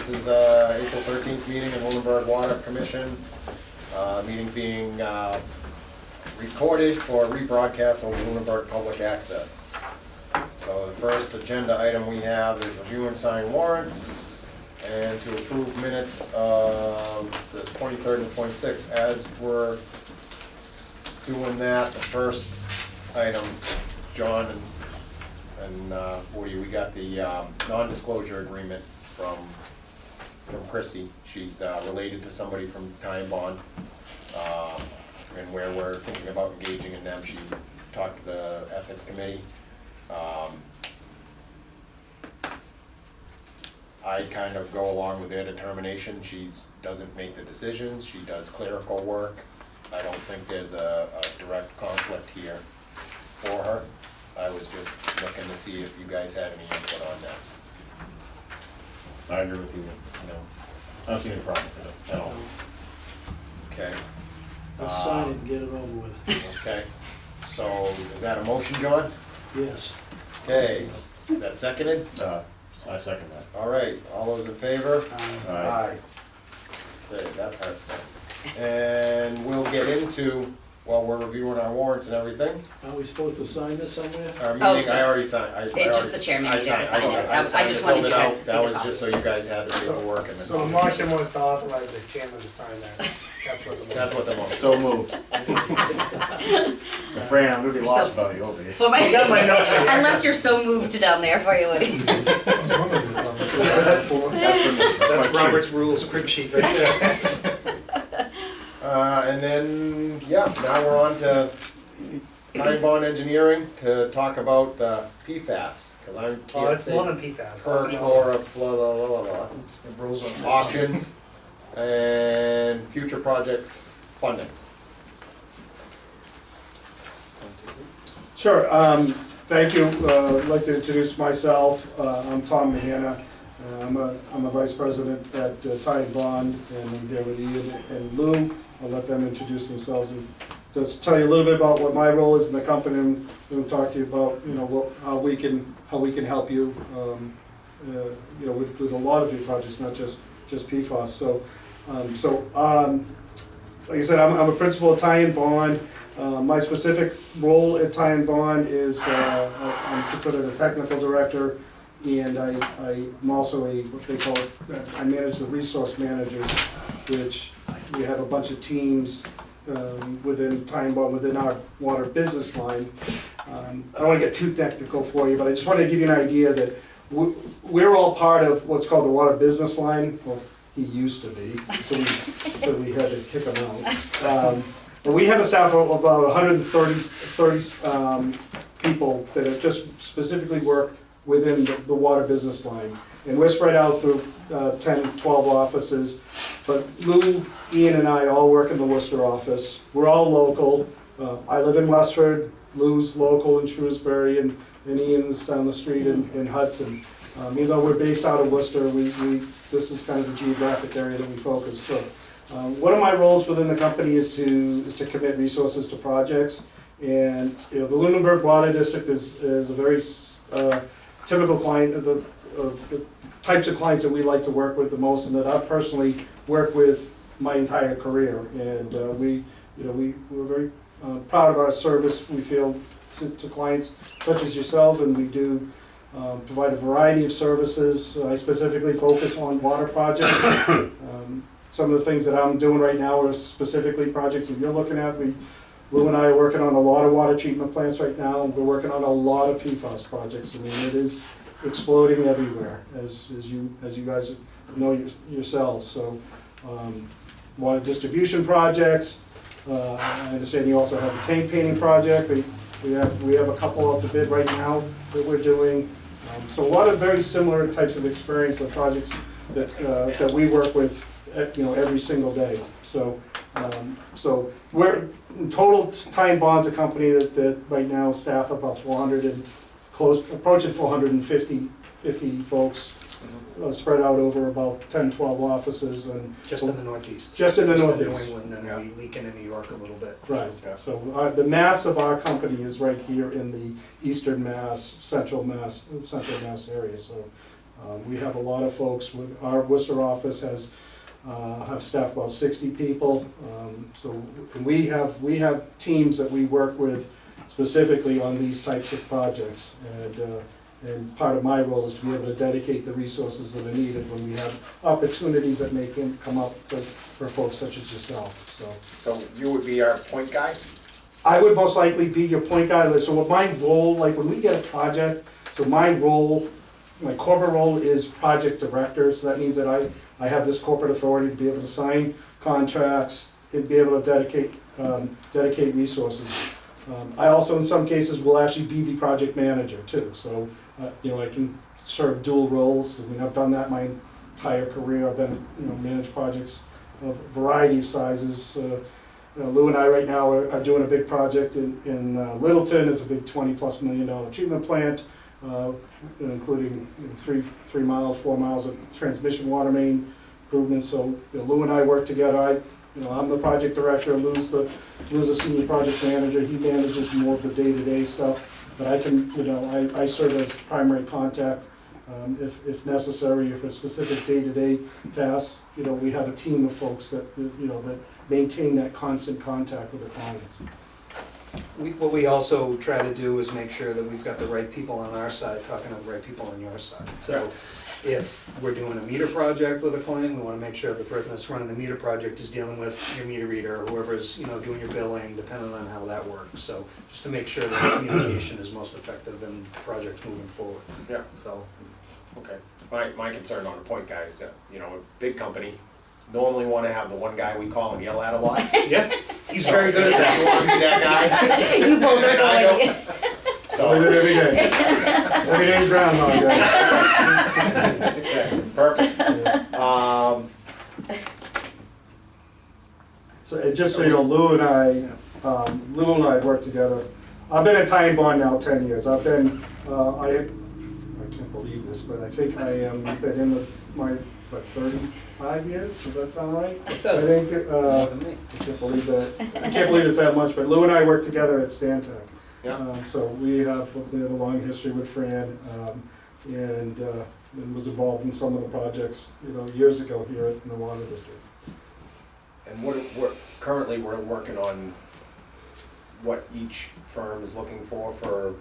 This is April 13th meeting in Lunenburg Water Commission. Meeting being recorded for rebroadcast on Lunenburg Public Access. So the first agenda item we have is review and sign warrants and to approve minutes of the 23rd and 26th. As we're doing that, the first item, John and Woody, we got the non-disclosure agreement from Chrissy. She's related to somebody from Time Bond, and where we're thinking about engaging in them. She talked to the ethics committee. I kind of go along with their determination. She doesn't make the decisions. She does clerical work. I don't think there's a direct conflict here for her. I was just looking to see if you guys had any input on that. I agree with you. I don't see any problem with it at all. Okay. Let's sign it and get it over with. Okay. So is that a motion, John? Yes. Okay. Is that seconded? I second that. All right. All those in favor? Aye. Okay, that part's done. And we'll get into, while we're reviewing our warrants and everything, Are we supposed to sign this somewhere? our Oh, meeting, I just- already signed. It's just the chairman needed to sign it. I signed just it, wanted filled you it guys out. to see That the was just so copies. you guys had the paperwork and So the the. motion was to authorize the chairman to sign that. That's what the motion. So moved. Fran, I'm gonna be lost about you over here. For my, I got my note right I left your so moved down there for you, Woody. That's Robert's rules crib sheet right there. And then, yeah, now we're on to Time Bond Engineering to talk about the PFAS, because I Oh, can't it's say more than PFAS. perchlorofluoride, options, and future projects funding. Sure, thank you. I'd like to introduce myself. I'm Tom Mahana. I'm a vice president at Time Bond, and I'm here with Ian and Lou. I'll let them introduce themselves and just tell you a little bit about what my role is in the company, and we'll talk to you about, how we can help you, with a lot of your projects, not just PFAS. So, like I said, I'm a principal at Time Bond. My specific role at Time Bond is I'm considered a technical director, and I'm also what they call, I manage the resource managers, which we have a bunch of teams within Time Bond, within our water business line. I don't want to get too technical for you, but I just wanted to give you an idea that we're all part of what's called the water business line. Well, he used to be, so we had to kick him out. But we have a staff of about 130 people that have just specifically work within the water business line. And we're spread out through 10, 12 offices. But Lou, Ian, and I all work in the Worcester office. We're all local. I live in Westford, Lou's local in Shrewsbury, and Ian's down the street in Hudson. Even though we're based out of Worcester, this is kind of the geographic area that we focus. So, one of my roles within the company is to commit resources to projects. And the Lunenburg Water District is a very typical client of the types of clients that we like to work with the most, and that I personally work with my entire career. And we're very proud of our service, we feel, to clients such as yourselves, and we do provide a variety of services. I specifically focus on water projects. Some of the things that I'm doing right now are specifically projects that you're looking at. Lou and I are working on a lot of water treatment plants right now, and we're working on a lot of PFAS projects. I mean, it is exploding everywhere, as you guys know yourselves. So, water distribution projects. I understand you also have a tank painting project. We have a couple out to bid right now that we're doing. So a lot of very similar types of experience of projects that we work with, every single day. So we're in total. Time Bond's a company that right now staff about 400 and approaching 450 folks, spread out over about 10, 12 offices, and Just in the Northeast. Just in the New Northeast. England, and we leak into New York a little bit. Right. So the mass of our company is right here in the Eastern Mass, Central Mass area. So We have a lot of folks, our Worcester office has, have staff about 60 people. So and we have teams that we work with specifically on these types of projects. And part of my role is to be able to dedicate the resources that are needed when we have opportunities that may come up for folks such as yourself, so. So you would be our point guy? I would most likely be your point guy, so what my role, like when we get a project, so my role, my corporate role is project director, so that means that I have this corporate authority to be able to sign contracts and be able to dedicate resources. I also, in some cases, will actually be the project manager too, so, you know, I can serve dual roles. I mean, I've done that my entire career. I've been, you know, managed projects of a variety of sizes. You know, Lou and I right now are doing a big project in Littleton. It's a big $20+ million treatment plant, including, you know, 3 miles, 4 miles of transmission water main improvements. So, you know, Lou and I work together. I'm the project director. Lou's the senior project manager. He manages more of the day-to-day stuff. But I can, you know, I serve as primary contact if necessary, if it's specific day-to-day tasks. You know, we have a team of folks that, you know, that maintain that constant contact with the clients. What we also try to do is make sure that we've got the right people on our side talking to the right people on your side. So if we're doing a meter project with a client, we want to make sure the person that's running the meter project is dealing with your meter reader, or whoever's, you know, doing your billing, depending on how that works. So just to make sure that the communication is most effective and the project's moving forward. Yeah. So, Okay. My concern on the point guy is that, you know, a big company normally want to have the one guy we call and yell at a lot. yeah, he's very good at that. You want to be that guy? You both are And I going. don't. I do it every day. Every day's groundhog day. Okay, perfect. So just so you know, Lou and I work together. I've been at Ty and Bond now 10 years. I've been, I can't believe this, but I think I am been in my 35 years. Does that sound right? It does. I think More than me. I can't believe that. I can't believe it's that much. But Lou and I work together at Stantec. Yeah. So we have a long history with Fran, and was involved in some of the projects, you know, years ago here in the Water District. And currently we're working on what each firm is looking for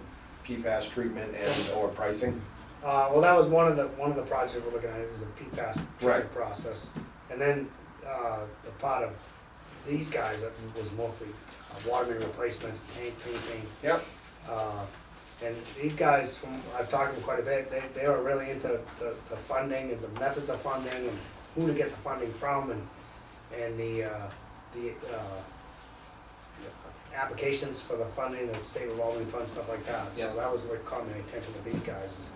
PFAS treatment and or pricing. Well, that was one of the projects we're looking at is the PFAS Right. treatment process, and then the part of these guys that was mostly water main replacements, tank painting. Yep. And these guys, I've talked to them quite a bit. They are really into the funding and the methods of funding and who to get the funding from and the applications for the funding, the state revolving fund, stuff like that. So that was what caught my attention with these guys.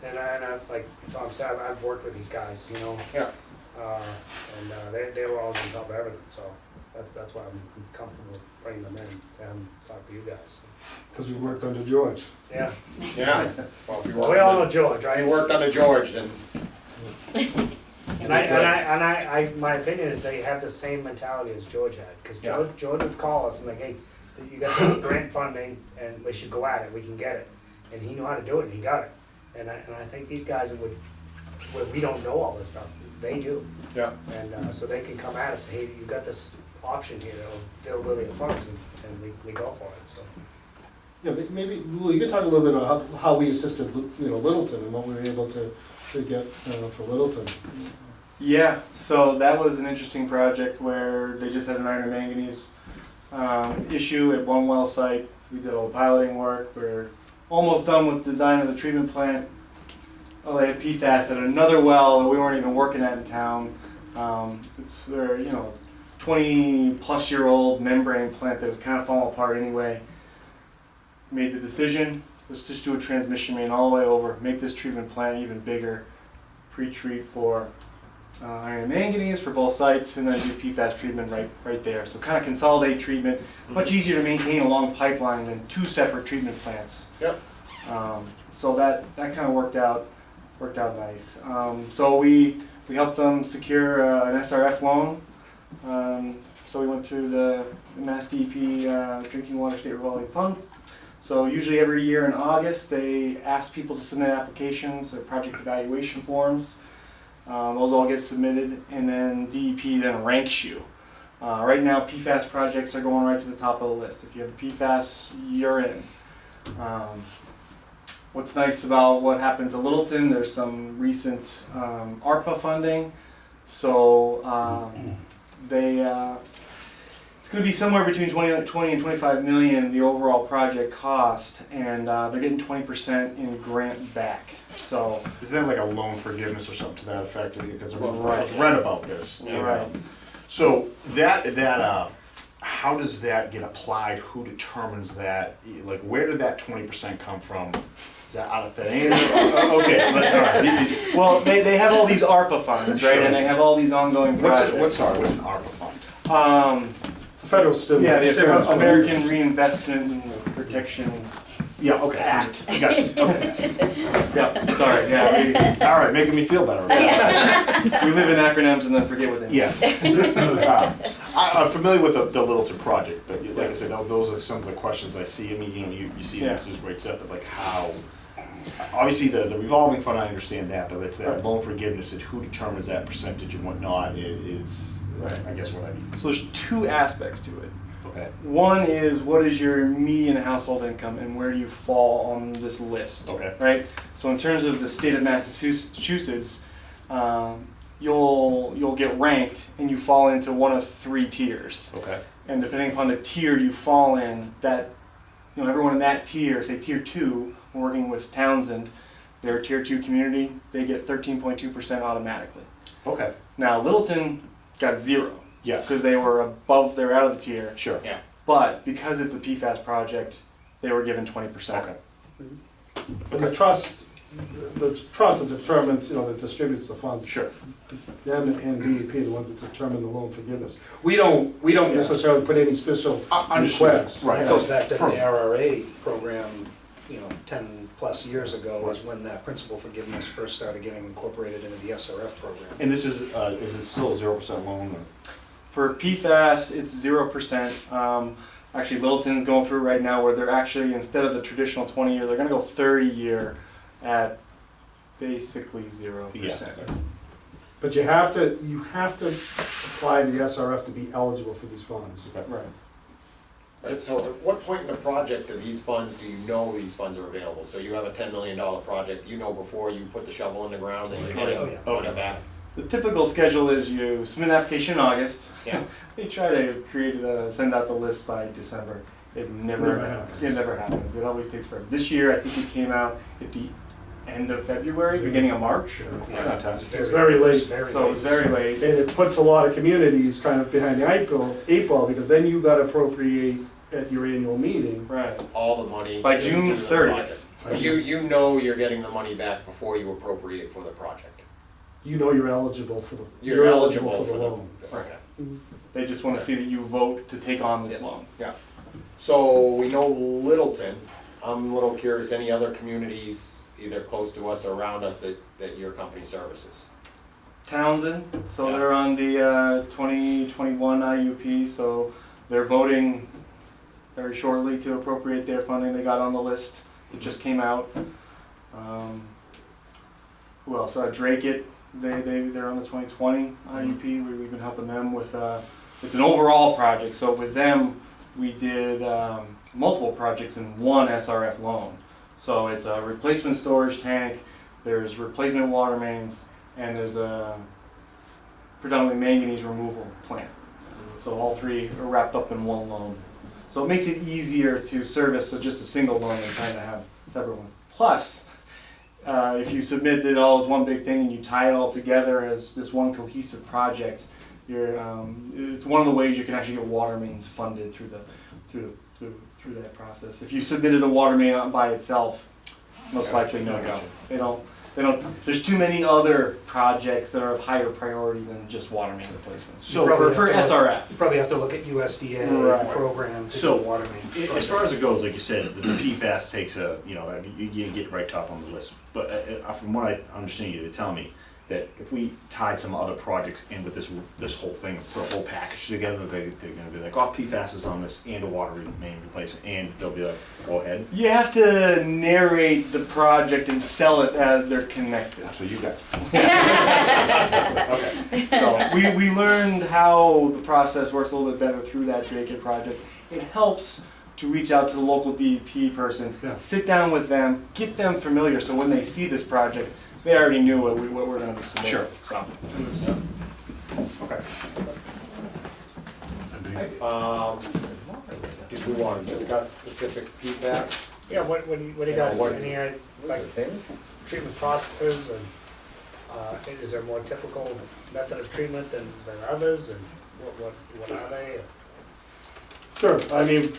And I like Tom said, I've worked with these guys, you know. Yeah. And they were always on top of everything, so that's why I'm comfortable bringing them in and talk to you guys. Because we worked under George. Yeah. Yeah. Well, if you Well, we all know worked George, under, right? you worked under George, then And I, my opinion is they have the same mentality as George had, because Yeah. George would call us and like, hey, you got this grant funding, and we should go at it, we can get it. And he knew how to do it, and he got it. And I think these guys where we don't know all this stuff, they do. yeah. And so they can come at us, hey, you got this option here, availability of funds, and we go for it, so. Yeah, but maybe, Lou, you could talk a little bit about how we assisted, you know, Littleton and what we were able to get for Littleton. Yeah, so that was an interesting project where they just had an iron and manganese issue at one well site. We did all the piloting work. We're almost done with design of the treatment plant. Oh, they had PFAS at another well that we weren't even working at in town. It's their, 20-plus-year-old membrane plant that was kind of falling apart anyway. Made the decision, let's just do a transmission main all the way over, make this treatment plant even bigger, pre-treat for iron and manganese for both sites, and then do PFAS treatment right there. So kind of consolidate treatment, much easier to maintain a long pipeline than two separate treatment plants. Yep. So that kind of worked out nice. So we helped them secure an SRF loan. So we went through the Mass DEP Drinking Water State Revolving Fund. So usually every year in August, they ask people to submit applications or project evaluation forms. Those all get submitted, and then DEP then ranks you. Right now, PFAS projects are going right to the top of the list. If you have a PFAS, you're in. What's nice about what happened to Littleton, there's some recent ARPA funding. So it's going to be somewhere between 20 and 25 million, the overall project cost, and they're getting 20% in grant back. So Is that like a loan forgiveness or something to that effect? Because I Right. read about this. you know. Right. So how does that get applied? Who determines that? Like, where did that 20% come from? Is that out of thin air? Okay, all right. well, they have all these ARPA funds, right? And they have all these ongoing projects. What's an ARPA fund? It's a federal stimulus. Yeah, the stimulus fund. American Reinvestment Protection Yeah, okay. Act. Got it. Okay. Yeah, sorry, yeah. All right, making me feel better. We live in acronyms and then forget what they mean. Yes. I'm familiar with the Littleton project, but like I said, those are some of the questions I see. I mean, you see this is great stuff, but like how, obviously the revolving fund, I understand that, but it's that Right. loan forgiveness and who determines that percentage and whatnot is Right. I guess what I mean. So there's two aspects to it. Okay. One is what is your median household income and where do you fall on this list? Okay. Right? So in terms of the state of Massachusetts, you'll get ranked and you fall into one of 3 tiers. Okay. And depending upon the tier you fall in, that everyone in that tier, say tier 2, we're working with Townsend, they're a tier 2 community, they get 13.2% automatically. Okay. Now Littleton got 0. Yes. Because they were they're out of the tier. Sure. Yeah. But because it's a PFAS project, they were given 20%. Okay. And the trust that determines, that distributes the funds. Sure. Them and DEP are the ones that determine the loan forgiveness. We don't necessarily put any special Understood. request. Right. It goes back to the From- RRA program, 10 plus years ago was when that principal forgiveness first started getting incorporated into the SRF program. And this is it still a 0% loan? Or? For PFAS, it's 0%. Actually, Littleton's going through right now where they're actually, instead of the traditional 20-year, they're going to go 30-year at basically 0%. Yeah. But you have to apply to the SRF to be eligible for these funds. Right. Right, so at what point in the project do these funds these funds are available? So you have a $10 million project, before you put the shovel in the ground that you're getting money back? The typical schedule is you submit an application in August. Yeah. They try to send out the list by December. It never happens. It always takes forever. This year, I think it came out at the end of February, beginning of March. Yeah. It's very late. So it was very late. And it puts a lot of communities kind of behind the eight ball, because then you got to appropriate at your annual meeting. Right. All the money. By to June do the 30th. project. You're getting the money back before you appropriate for the project. You're eligible for the You're eligible for the loan. Okay. They just want to see that you vote to take on this Yeah. loan. Yeah. So we know Littleton. I'm a little curious, any other communities either close to us or around us that your company services? Townsend, so Yeah. they're on the 2021 IUP, so they're voting very shortly to appropriate their funding. They got on the list. It just came out. Who else? Drake they're on the 2020 IUP. We've been helping them with, it's an overall project. So with them, we did multiple projects in one SRF loan. So it's a replacement storage tank, there's replacement water mains, and there's a predominantly manganese removal plant. So all 3 are wrapped up in one loan. So it makes it easier to service just a single loan than trying to have separate ones. Plus, if you submit it all as one big thing and you tie it all together as this one cohesive project, it's one of the ways you can actually get water mains funded through that process. If you submitted a water main by itself, most likely no go. They don't. There's too many other projects that are of higher priority than just water main replacements. So for SRF. You probably have to look at USDA Right. program to So, do water main. As far as it goes, like you said, the PFAS takes you get right top on the list. But from what I understand they're telling me, that if we tied some other projects in with this whole thing, put a whole package together, they're gonna be like, oh, PFAS is on this, and a water main replacement, and they'll be like, go ahead. You have to narrate the project and sell it as they're connected. That's what you got. Okay. So we learned how the process works a little bit better through that Drake project. It helps to reach out to the local DEP person, Yeah. sit down with them, get them familiar, so when they see this project, they already knew what we're going to be submitting. Sure. So. Okay. Did we want to discuss specific PFAS? Yeah, what do you guys, What- any, like, treatment processes, and, is there a more typical method of treatment than others, and what are they? Sure, I mean,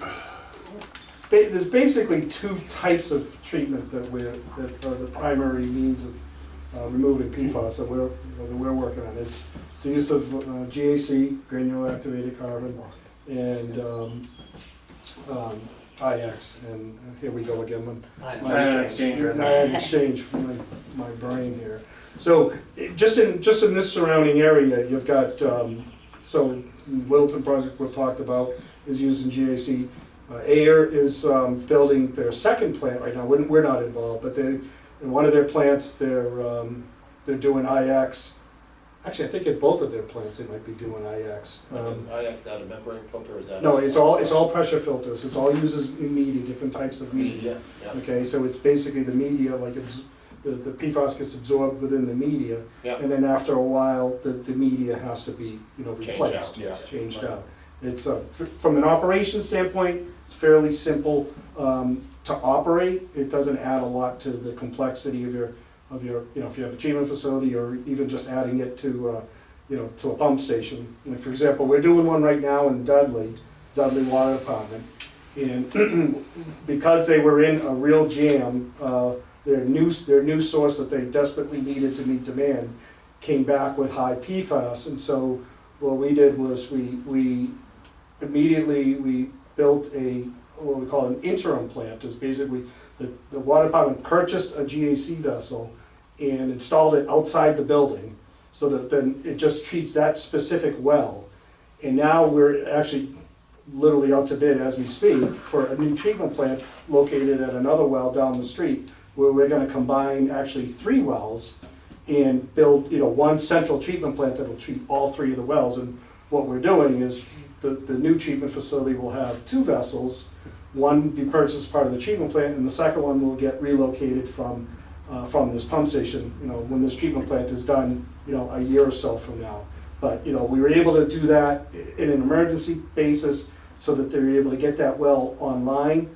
there's basically two types of treatment that are the primary means of removing PFAS that we're working on. It's the use of GAC, granular activated carbon, and IX, and here we go again, Ion exchange, right? Ion exchange, my brain here. So, just in this surrounding area, you've got, so Littleton project we've talked about is using GAC. Ayer is building their second plant right now. We're not involved, but in one of their plants, they're doing IX. Actually, I think at both of their plants, they might be doing IX. IX out of membrane filter, is that? No, it's all pressure filters. It's all uses media, different types of media. Media, yeah. Okay, so it's basically the media, like the PFAS gets absorbed within the media, Yeah. and then after a while, the media has to be, Changed replaced. out, yeah. Changed Right. out. It's, from an operation standpoint, it's fairly simple to operate. It doesn't add a lot to the complexity of your, if you have a treatment facility, or even just adding it to, to a pump station. And for example, we're doing one right now in Dudley Water Department. And because they were in a real jam, their new source that they desperately needed to meet demand came back with high PFAS. And so what we did was we immediately built what we call an interim plant. Is basically the water department purchased a GAC vessel and installed it outside the building, so that then it just treats that specific well. And now we're actually literally out to bid as we speak for a new treatment plant located at another well down the street, where we're gonna combine actually 3 wells and build, one central treatment plant that will treat all 3 of the wells. And what we're doing is the new treatment facility will have 2 vessels. One be purchased as part of the treatment plant, and the second one will get relocated from this pump station, when this treatment plant is done, a year or so from now. But, we were able to do that in an emergency basis so that they were able to get that well online.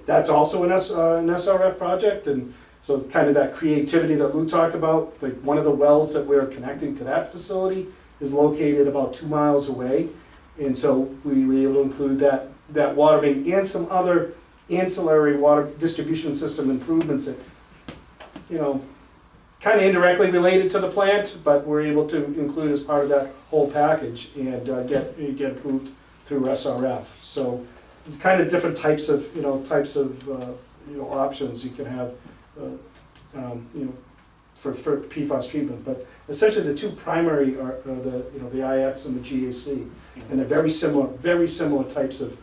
That's also an SRF project, and so kind of that creativity that Lou talked about, like one of the wells that we're connecting to that facility is located about 2 miles away. And so we were able to include that water main and some other ancillary water distribution system improvements that, kind of indirectly related to the plant, but we're able to include as part of that whole package and get approved through SRF. So it's kind of different types of options you can have, for PFAS treatment. But essentially, the 2 primary are the IX and the GAC, and they're very similar types of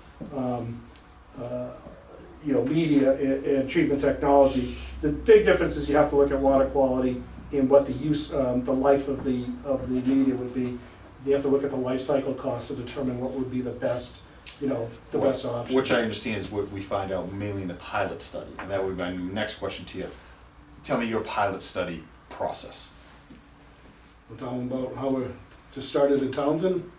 media and treatment technology. The big difference is you have to look at water quality and what the use, the life of the media would be. You have to look at the life cycle costs to determine what would be the best, best option. Which I understand is what we find out mainly in the pilot study, and that would be my next question to you. Tell me your pilot study process. We're talking about how we just started in Townsend,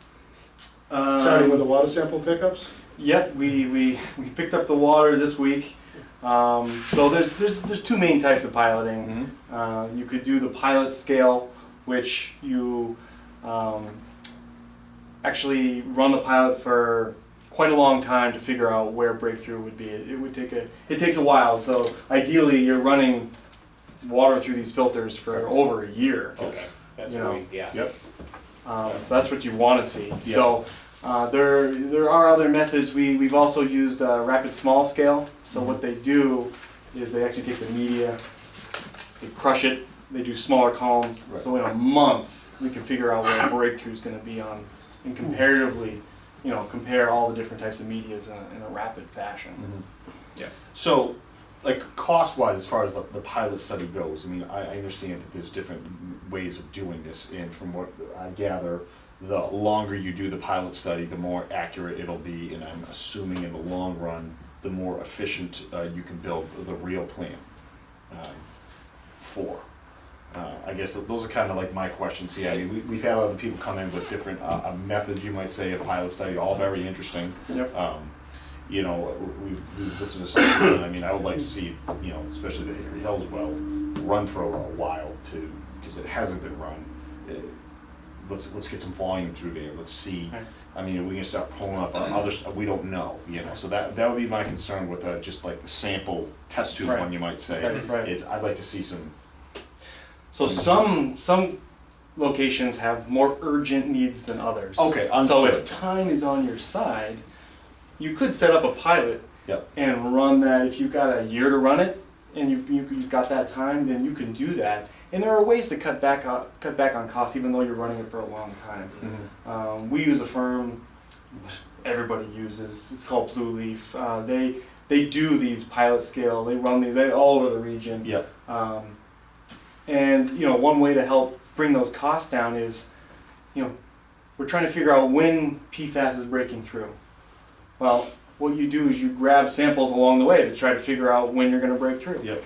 starting with the water sample pickups. Yeah, we picked up the water this week. So there's 2 main types of piloting. You could do the pilot scale, which you actually run the pilot for quite a long time to figure out where breakthrough would be. It takes a while. So ideally, you're running water through these filters for over a year. Okay, that's You what know. we, yeah. Yep. So that's what you want to see. Yeah. So there are other methods. We've also used rapid small scale. So what they do is they actually take the media, they crush it, they do smaller columns. Right. So in a month, we can figure out where a breakthrough is going to be on, and comparatively, compare all the different types of medias in a rapid fashion. Yeah. So, like, cost-wise, as far as the pilot study goes, I mean, I understand that there's different ways of doing this, and from what I gather, the longer you do the pilot study, the more accurate it'll be, and I'm assuming in the long run, the more efficient you can build the real plant for. I guess those are kind of like my questions here. I mean, we've had other people come in with different methods, you might say, of pilot study, all very interesting. Yep. We've listened to some of them, and I mean, I would like to see, especially the Hickory Hills well, run for a while because it hasn't been run. Let's get some volume through there. Let's see. Right. I mean, we can start pulling up other stuff we don't know. So that would be my concern with just like the sample test tube Right. one, you might say. Right. Is I'd like to see some. So some locations have more urgent needs than others. Okay, So understood. if time is on your side, you could set up a pilot Yep. and run that. If you've got a year to run it and you've got that time, then you can do that. And there are ways to cut back on costs, even though you're running it for a long time. Mm-hmm. We use a firm everybody uses. It's called Blue Leaf. They do these pilot scale. They run these all over the region. Yep. And one way to help bring those costs down is, we're trying to figure out when PFAS is breaking through. Well, what you do is you grab samples along the way to try to figure out when you're going to break through. Yep.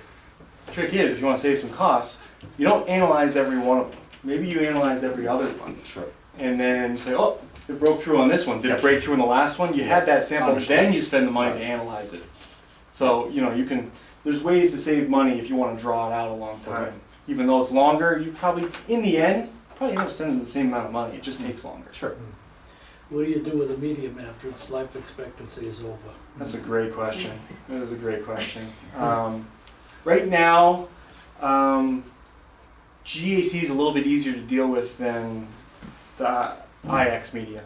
The trick is, if you want to save some costs, you don't analyze every one of them. Maybe you analyze every other one. Sure. And then you say, oh, it broke through on this one. Did Yep. it break through in the last one? You had that sample, Understood. then you spend the money Right. to analyze it. So, you can, there's ways to save money if you want to draw it out a long time. Right. Even though it's longer, you probably, in the end, probably end up spending the same amount of money. It just takes longer. Sure. What do you do with a medium after its life expectancy is over? That's a great question. That is a great question. Right now, GAC is a little bit easier to deal with than the IX media.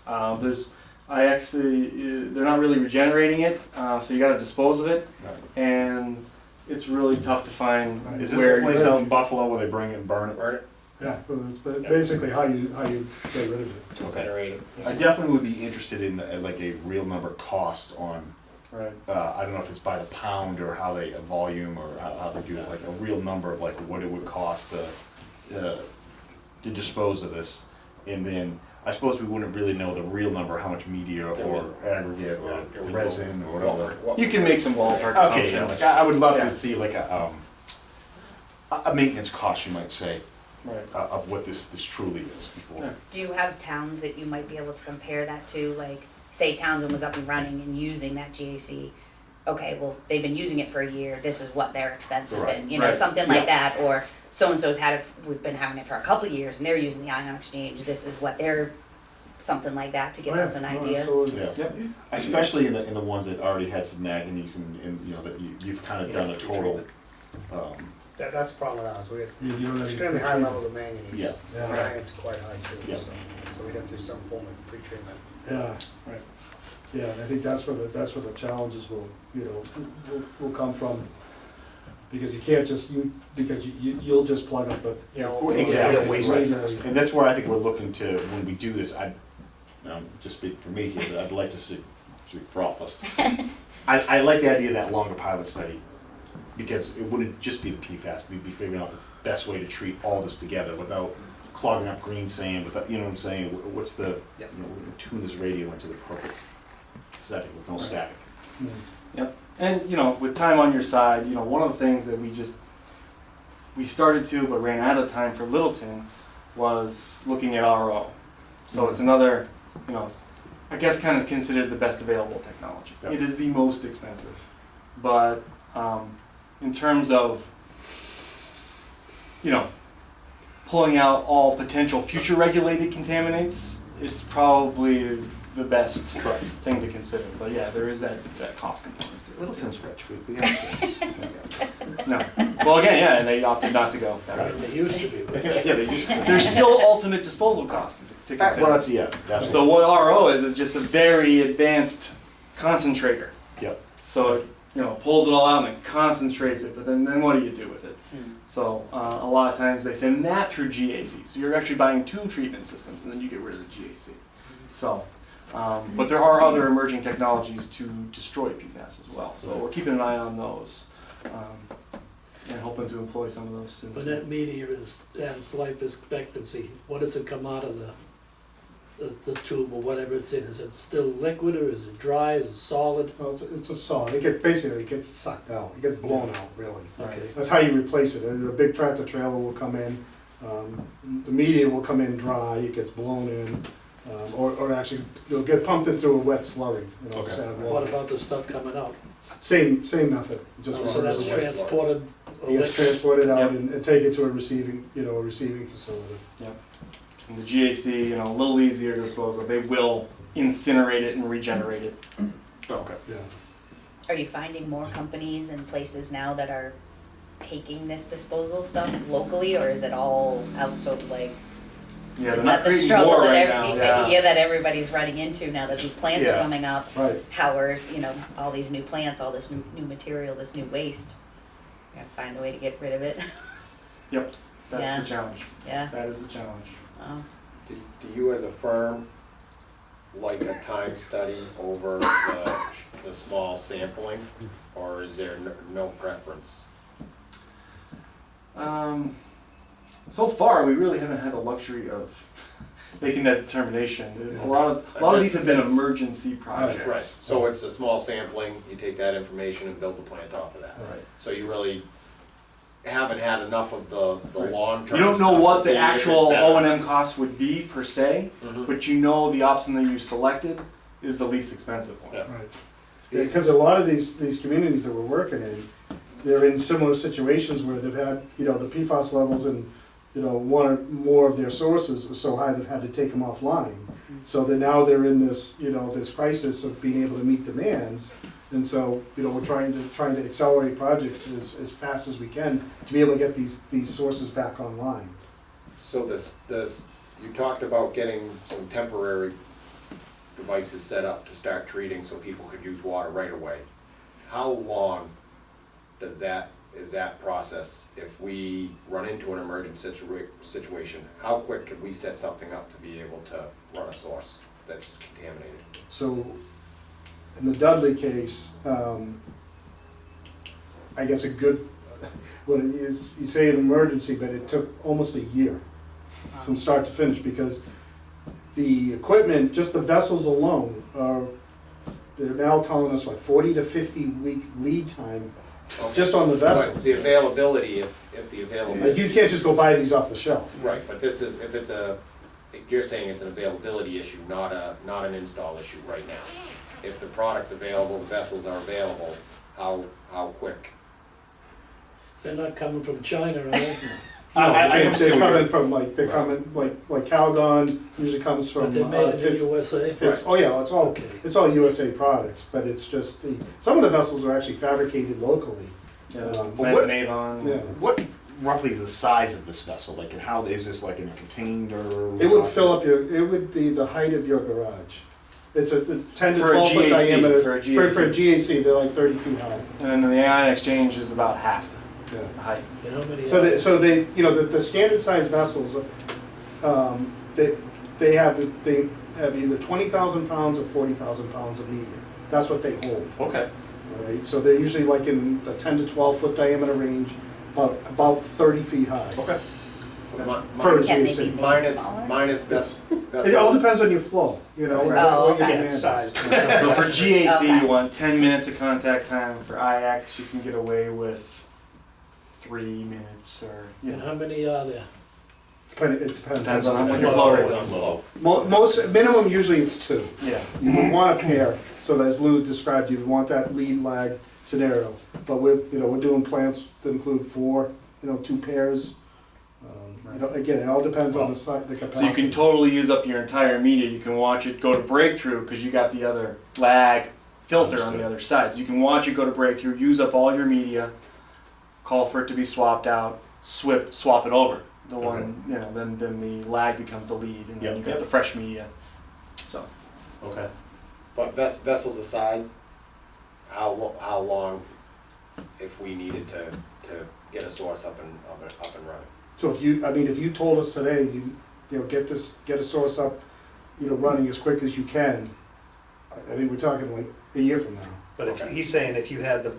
There's IX, they're not really regenerating it, so you got to dispose of it, Right. and it's really tough to find Is this where the place out in Buffalo where they bring it and burn it? Burn it, Yeah, well, it's basically how you get rid of it. incinerate it. I definitely would be interested in like a real number cost on, Right. I don't know if it's by the pound or how they, a volume or how they do it, like a real number of like what it would cost to dispose of this. And then I suppose we wouldn't really know the real number, how much media or aggregate or resin or whatever. You can make some ballpark Okay, yeah, assumptions. like I would love Yeah. to see like a maintenance cost, you might say, Right. of what this truly is before. Yeah. Do you have towns that you might be able to compare that to? Like, say Townsend was up and running and using that GAC. Okay, well, they've been using it for a year. This is what their expense has Right, been. right. Something like that. Or so-and-so's had it, we've been having it for a couple of years and they're using the ion exchange. This is what they're, something like that to give us an idea. Absolutely. Yeah. Yep. Especially in the ones that already had some manganese and that you've kind of done a total, That's the problem with ours, we have You don't have extremely high pre-treatment. levels of manganese. Yeah. Yeah. Iron's quite high too, Yeah. so we'd have to do some form of pre-treatment. Yeah. Right. Yeah, and I think that's where the challenges will come from. Because you can't just, you'll just plug up the. Yeah, Exactly. Waste Right. it. And that's where I think we're looking to, when we do this, just speak for me here, but I'd like to see, for all of us. I like the idea of that longer pilot study, because it wouldn't just be the PFAS, we'd be figuring out the best way to treat all this together without clogging up green sand, without, you know what I'm saying, what's the, Yep. we're gonna tune this radio into the perfect setting with no static. Mm. Yep. And with time on your side, one of the things that we started to but ran out of time for Littleton was looking at RO. So it's another, I guess kind of considered the best available technology. Yep. It is the most expensive, but in terms of pulling out all potential future regulated contaminants, it's probably the best thing to consider. But yeah, there is that cost component to it. Littleton's rich, we have to. No. Well, again, yeah, and they opted not to go that route. They used to be. Yeah, they used to. There's still ultimate disposal costs to consider. Well, that's, yeah, that's. So what RO is just a very advanced concentrator. Yep. So, pulls it all out and then concentrates it, but then what do you do with it? Hmm. So a lot of times they send that through GAC. So you're actually buying 2 treatment systems and then you get rid of the GAC. So, but there are other emerging technologies to destroy PFAS as well. So we're keeping an eye on those and hoping to employ some of those soon. When that media is at its life expectancy, what does it come out of the tube or whatever it's in? Is it still liquid or is it dry, is it solid? Well, it's a solid, basically it gets sucked out, it gets blown out, really. Okay. That's how you replace it. A big tractor trailer will come in, the media will come in dry, it gets blown in, or actually, it'll get pumped in through a wet slurry, Okay. just add What water. about the stuff coming out? Same method, just. Oh, so that's water. transported? It gets transported out Yep. and take it to a receiving facility. And the GAC, a little easier to dispose of. They will incinerate it and regenerate it. Okay. Yeah. Are you finding more companies and places now that are taking this disposal stuff locally, or is it all outsourced? Like, Yeah, is they're not that the creating struggle more that right now. Yeah. that everybody's running into now that these plants are Yeah. coming up? Right. How's all these new plants, all this new material, this new waste? You gotta find a way to get rid of it. That's Yeah. the challenge. Yeah. That is the challenge. Oh. Do you as a firm like a time study over the small sampling, or is there no preference? So far, we really haven't had the luxury of making that determination. A lot of these have been emergency projects. Right, so it's a small sampling, you take that information and build the plant off of that. Right. So you really haven't had enough of the Right. long-term You don't know stuff what to the see if it's actual better. O&M costs would be per se, Mhm. but you know the option that you selected is the least expensive one. Yeah. Right. Because a lot of these communities that we're working in, they're in similar situations where they've had, the PFAS levels and, one or more of their sources are so high they've had to take them offline. So they're in this, this crisis of being able to meet demands. And so, we're trying to accelerate projects as fast as we can to be able to get these sources back online. So you talked about getting some temporary devices set up to start treating so people could use water right away. How long is that process if we run into an emergent situation? How quick could we set something up to be able to run a source that's contaminated? So, in the Dudley case, I guess what it is, you say an emergency, but it took almost a year from start to finish because the equipment, just the vessels alone, they're now telling us, 40 to 50 week lead time just on the But vessels. the availability, if the availability. You can't just go buy these off the shelf. Right, but if you're saying it's an availability issue, not an install issue right now. If the product's available, the vessels are available, how quick? They're not coming from China, are they? I They're understand what coming you're- from they're coming like Calgon usually comes from. But they're made in the Pitts- USA? Pitts- Oh yeah, Okay. it's all USA products, but it's just some of the vessels are actually fabricated locally. Yeah, But Plant what- and Avon. Yeah. What roughly is the size of this vessel? Like, and how is this like in a container? It would fill up it would be the height of your garage. It's a 10 to For a 12 foot GAC, diameter. for a For a GAC, they're like 30 feet high. And then the ion exchange is about half Yeah. the height. And how many? So they the standard size vessels, they have either 20,000 pounds or 40,000 pounds of media. That's what they hold. Okay. All right, so they're usually like in the 10 to 12 foot diameter range, about 30 feet high. Okay. For a Can they GAC. be made smaller? Minus It all depends on your flow, Oh, what your okay. demand is. Size. So for GAC, Okay. you want 10 minutes of contact time. For IX, you can get away with 3 minutes or, And how many are there? It depends. Depends on how much the your flow. flow rate is. Most, minimum usually it's 2. Yeah. You would want a pair, so as Lou described, you would want that lead lag scenario. But we're doing plants that include 4, 2 pairs. Again, it all depends on the capacity. So you can totally use up your entire media. You can watch it go to breakthrough because you got the other lag filter on the other side. So you can watch it go to breakthrough, use up all your media, call for it to be swapped out, swap it over. The one, then the lag becomes the lead, and then Yep. you got the fresh media. So Okay. But vessels aside, how long if we needed to get a source up and running. So if you told us today, you know, get a source up, you know, running as quick as you can, I think we're talking like a year from now. But if, he's saying if you had the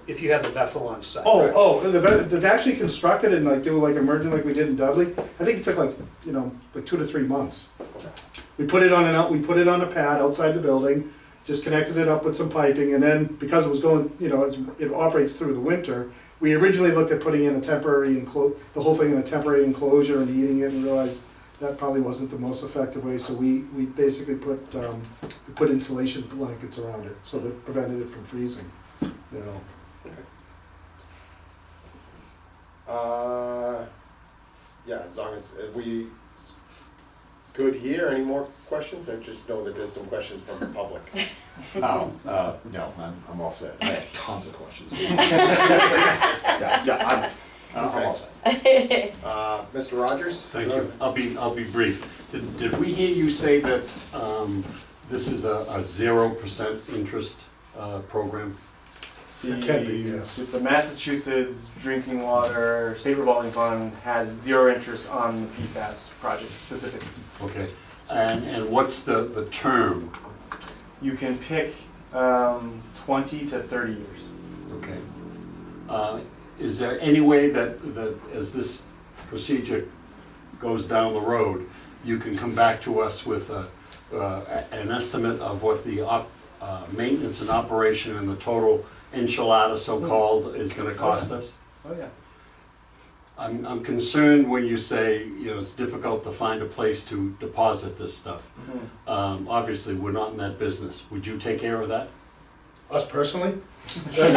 vessel on site. Oh, right? oh, they've actually constructed it and like do like emergent like we did in Dudley. I think it took like, you know, like 2 to 3 months. We put it on a pad outside the building, just connected it up with some piping, and then because it was going, you know, it operates through the winter. We originally looked at putting in a temporary the whole thing in a temporary enclosure and heating it, and realized that probably wasn't the most effective way. So we basically put insulation blankets around it, so that prevented it from freezing. You know. Yeah, as long as we good here. Any more questions? I just know that there's some questions from the public. No, I'm all set. I have tons of questions. Yeah, I'm all set. Mr. Rogers? Thank you. I'll be brief. Did we hear you say that this is a 0% interest program? It can be, yes. The Massachusetts Drinking Water State Revolving Fund has 0 interest on the PFAS project specifically. Okay. And what's the term? You can pick 20 to 30 years. Okay. Is there any way that as this procedure goes down the road, you can come back to us with an estimate of what the maintenance and operation and the total enchilada, so-called, is going to cost us? Oh, yeah. I'm concerned when you say, you know, it's difficult to find a place to deposit this stuff. Mm-hmm. Obviously, we're not in that business. Would you take care of that? Us personally? No,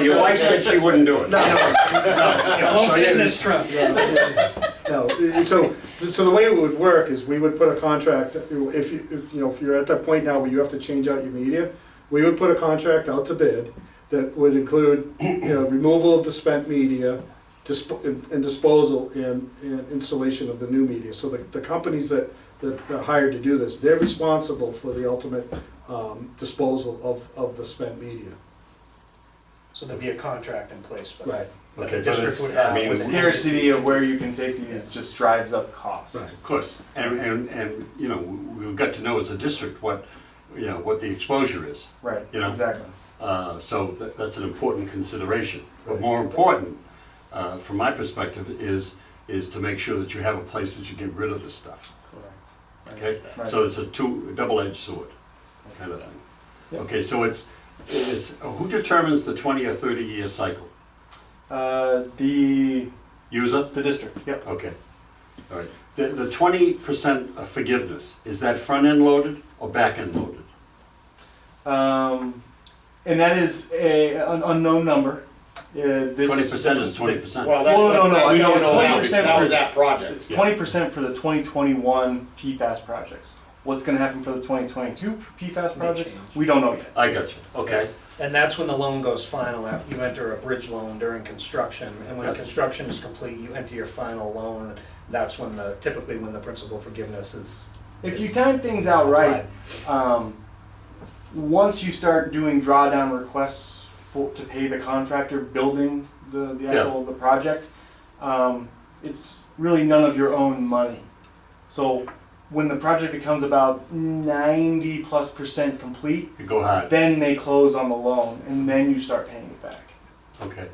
your wife said she wouldn't do it. It's a whole fitness truck. No, so the way it would work is we would put a contract, if you're at that point now where you have to change out your media, we would put a contract out to bid that would include, removal of the spent media, and disposal and installation of the new media. So the companies that are hired to do this, they're responsible for the ultimate disposal of the spent media. So there'd be a contract in place for that. Right. That Okay, the district but would it's- I have. mean, with The the- scarcity of where you can take these just drives up costs. Right. Of course, and you know, we've got to know as a district what the exposure is. Right, You know? exactly. So that's an important consideration. But Right. more important, from my perspective, is to make sure that you have a place that you get rid of this stuff. Correct. Okay, Right. so it's a double-edged sword kind of thing. Yeah. Okay, so it's who determines the 20 or 30-year cycle? The User? district, yep. Okay, all right. The 20% forgiveness, is that front-end loaded or back-end loaded? And that is an unknown number. 20% is 20%. Well, that's Well, no, no, we I don't mean, know it's how, 20% that was for- that project. It's 20% for the 2021 PFAS projects. What's gonna happen for the 2022 PFAS projects? change. We don't know yet. I got you, okay. And that's when the loan goes final, after you enter a bridge loan during construction, and when Yep. construction is complete, you enter your final loan. That's when typically when the principal forgiveness is. If you time things out right, once you start doing drawdown requests to pay the contractor building the actual the project, it's really none of your own money. So when the project becomes about 90+% complete, You go hard, then they close on the loan and then you start paying it back. okay.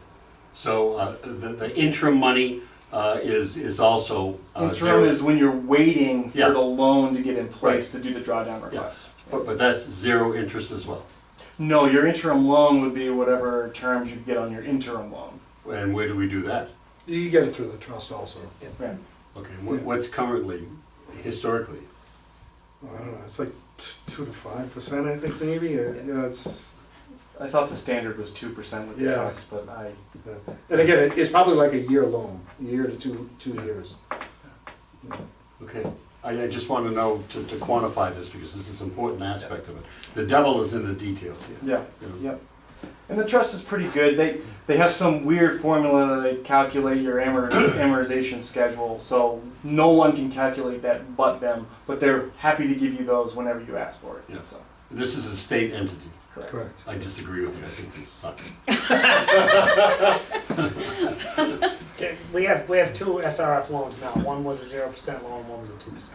So the interim money is also Interim zero. is when you're waiting for Yeah. the loan to get in place to do the drawdown request. But that's zero interest as well. No, your interim loan would be whatever terms you get on your interim loan. And where do we do that? You get it through the trust also. Right. Okay, what's currently, historically? I don't know, it's like 2 to 5%, I think, maybe, it's, I thought the standard was 2% with the Yeah. trust, but and again, it's probably like a year loan, a year to 2 years. Okay, I just want to know to quantify this because this is an important aspect of it. The devil is in the details here. yeah, you know. yep. And the trust is pretty good. They have some weird formula that they calculate your amortization schedule, so no one can calculate that but them, but they're happy to give you those whenever you ask for it. Yeah. So. This is a state entity. Correct. I disagree with you, I think they suck. Okay, we have two SRF loans now. One was a 0% loan, one was a 2%.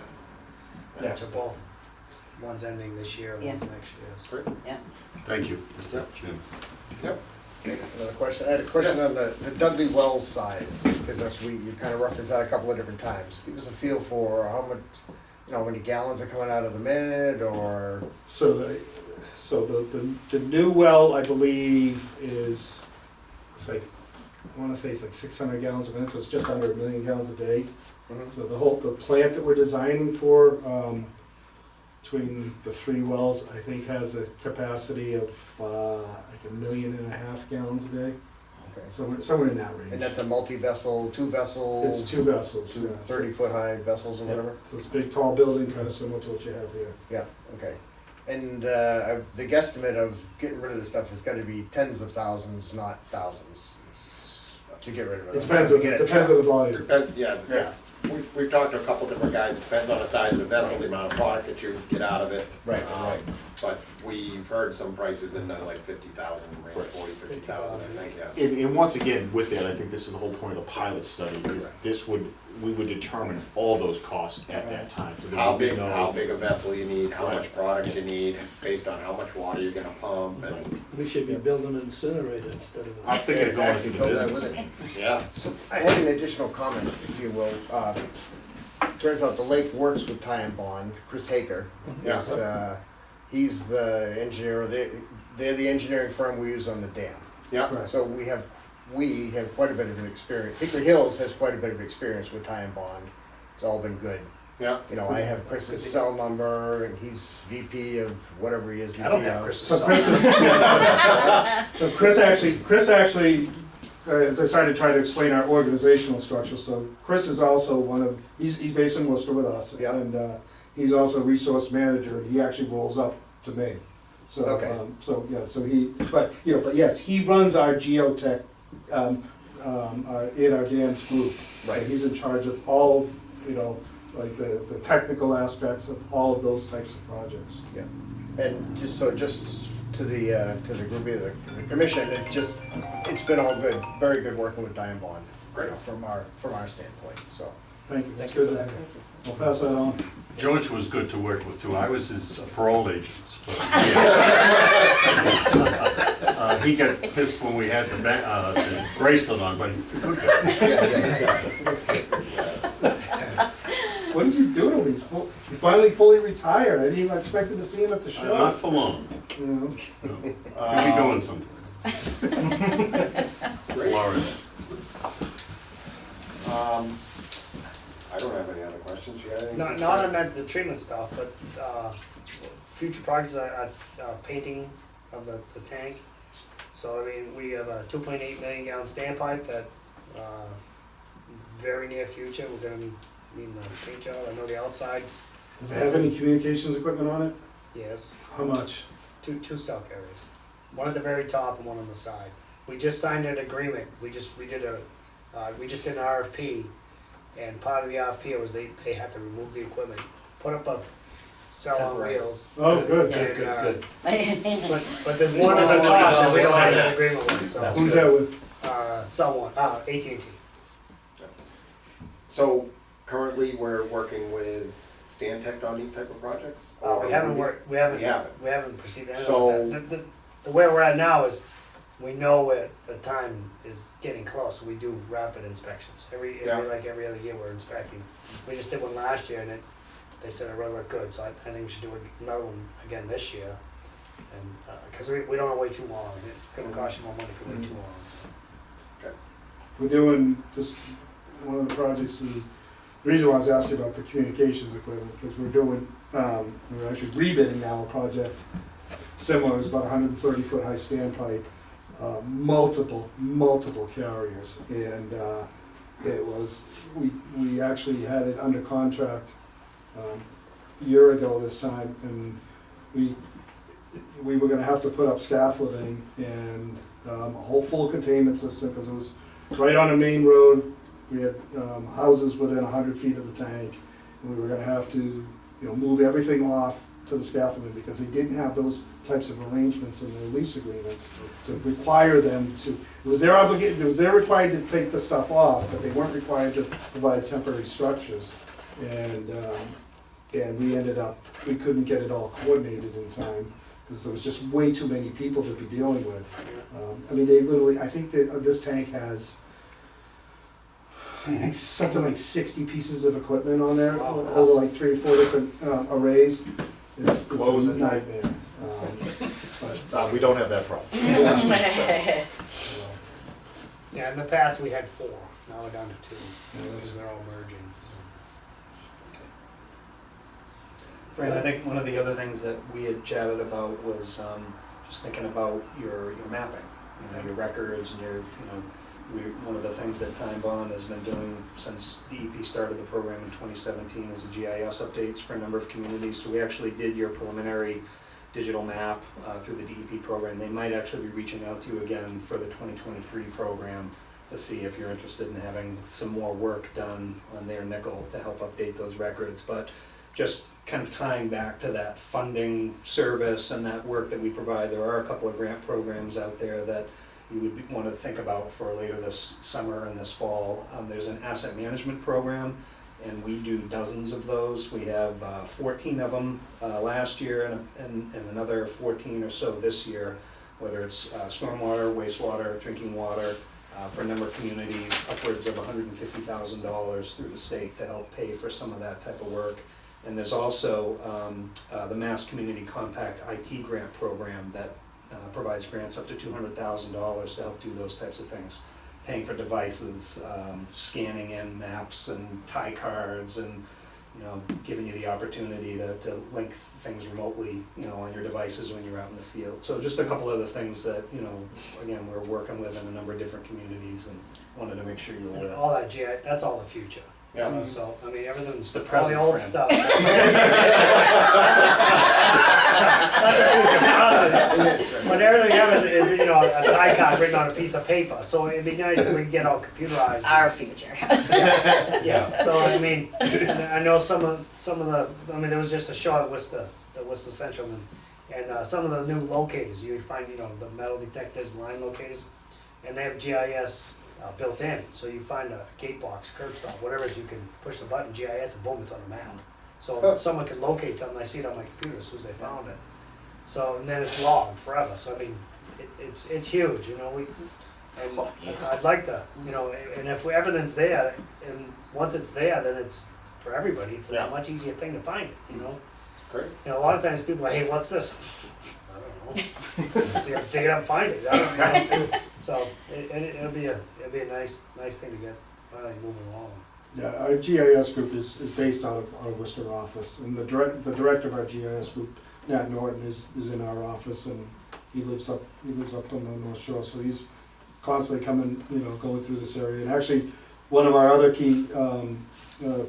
Which are both, one's ending this year, and one's Yeah. next year. Great. Thank you, Mr. Jim. Yep. Another question, I had a question on the Dudley well size, because that's, you kind of referenced that a couple of different times. Give us a feel for how much, how many gallons are coming out of the minute, or, So the new well, I believe, is, it's like, I wanna say it's like 600 gallons a minute, so it's just under 1 million gallons a day. Mhm. So the plant that we're designing for, between the 3 wells, I think has a capacity of, like 1.5 million gallons a day. okay. Somewhere in that range. And that's a multi-vessel, 2 vessels? It's 2 vessels, yeah. 30-foot-high vessels or Yeah. whatever? So it's a big, tall building, kind of similar to what you have here. Yeah, okay. And the guesstimate of getting rid of this stuff is gonna be tens of thousands, not thousands, to get rid of it. It depends on the volume. Yeah. We've talked to a couple different guys, it depends on the size of the vessel, the amount of product that you get out of it. Right, right. But we've heard some prices in the like 50,000 range, 40, 50,000, I think, yeah. And once again, with that, I think this is the whole point of the pilot study, is we would determine all those costs at that time. So that How we big, know- how big a vessel you need, how Right. much product you need, based on how much water you're gonna pump, and, We should be building an incinerator instead of I'm a. thinking of going into the Build that business. with it. Yeah. So I had an additional comment, if you will. Turns out the lake works with Ty and Bond, Chris Haker. He's the engineer, they're the engineering firm we use on the dam. Yeah. Right. So we have quite a bit of an experience. Hickory Hills has quite a bit of experience with Ty and Bond. It's all been good. Yeah. You know, I have Chris's cell number, and he's VP of whatever he is VP I don't have of. Chris's So cell. Chris actually, as I started to try to explain our organizational structure, so Chris is also he's based in Worcester with us. Yeah. And he's also a resource manager, and he actually rolls up to me. So, Okay. but yes, he runs our geotech, in our dams group. Right. So he's in charge of all, like the technical aspects of all of those types of projects. Yeah, and just to the group, the commission, it's been all good, very good working with Diane Bond. Great. From our standpoint, so. Thank you. That's Thank you good. for that. I'll pass that on. George was good to work with too. I was his parole agent. But he got pissed when we had the bracelet on, but he good guy. What did you do to him? He finally fully retired. I didn't even expect to see him at the show. Not for long. You know? No. He'll be going sometime. Florida. I don't have any other questions, you got anything? Not on the treatment stuff, but future projects are painting of the tank. So, I mean, we have a 2.8 million gallon standpipe that, very near future, we're gonna be needing a paint job. I know the outside, Does it have any communications equipment on it? yes, How much? two cell carriers. One at the very top and one on the side. We just signed an agreement, we just did an RFP, and part of the RFP was they had to remove the equipment, put up a cell on Temporary. wheels. Oh, good. And, Good. But there's one at the top that we don't have an agreement with, so. Who's that with? Someone, AT&T. So currently, we're working with Stantec on these type of projects? We Or haven't we- worked, we We haven't haven't. proceeded any So- with that. The way we're at now is, we know where the time is getting close, we do rapid inspections. Every other year we're inspecting. We just did one last year and they said it really looked good, so I think we should do another one again this year. And, cause we don't wanna wait too long, it's gonna cost you more money if we wait too long, so. We're doing just one of the projects, the reason why I was asking about the communications equipment, because we're actually rebidding now a project similar, it's about 130-foot high standpipe, multiple carriers, and we actually had it under contract a year ago this time, and we were gonna have to put up scaffolding and a whole full containment system, because it was right on a main road. We had houses within 100 feet of the tank, and we were gonna have to, move everything off, to the staff of it, because they didn't have those types of arrangements in their lease agreements to require them to, it was their obligation, it was their required to take the stuff off, but they weren't required to provide temporary structures. And we ended up, we couldn't get it all coordinated in time, because there was just way too many people to be dealing with. I mean, they literally, I think that this tank has, I think something like 60 pieces of equipment on there, Wow. over like 3 or 4 different arrays. It's Close a at night. nightmare. But, We don't have that problem. Yeah, in the past, we had 4, now we're down to 2, Yeah, because that's- they're all merging, so. Fran, I think one of the other things that we had chatted about was just thinking about your mapping, you know, your records and your, you know, one of the things that Time Bond has been doing since DEP started the program in 2017 is the GIS updates for a number of communities. So we actually did your preliminary digital map through the DEP program. They might actually be reaching out to you again for the 2023 program to see if you're interested in having some more work done on their nickel to help update those records. But just kind of tying back to that funding service and that work that we provide, there are a couple of grant programs out there that you would want to think about for later this summer and this fall. There's an asset management program, and we do dozens of those. We have 14 of them last year and another 14 or so this year, whether it's stormwater, wastewater, drinking water, for a number of communities, upwards of $150,000 through the state to help pay for some of that type of work. And there's also the Mass Community Compact IT grant program that provides grants up to $200,000 to help do those types of things. Paying for devices, scanning in maps and tie cards, and you know, giving you the opportunity to link things remotely, you know, on your devices when you're out in the field. So just a couple other things that, you know, again, we're working with in a number of different communities, and wanted to make sure you're aware. All that GI, that's all the future. Yeah. So, I mean, everything's, The all the present, old friend. stuff. That's a future positive. But everything else is, you know, a tie card written on a piece of paper, so it'd be nice if we could get all computerized. Our future. Yeah, so I mean, I know some of the, I mean, there was just a show at the Worcester Central, and some of the new locators, you find, you know, the metal detectors, line locators, and they have GIS built in, so you find a gate box, curb stop, whatever it is, you can push the button, GIS, and boom, it's on the map. So someone can locate something, I see it on my computer as soon as they found it. So, and then it's logged forever, so I mean, it's huge, you know, and I'd like to, you know, and if everything's there, and once it's there, then it's, for everybody, it's a much easier thing to find it, you know? It's great. You know, a lot of times people are, hey, what's this? I don't know. Dig it up, find it, I don't know. So, it'll be a nice thing to get finally moving along. Yeah, our GIS group is based out of our Worcester office, and the director of our GIS group, Nat Norton, is in our office, and he lives up on the North Shore, so he's constantly coming, you know, going through this area. And actually, one of our other key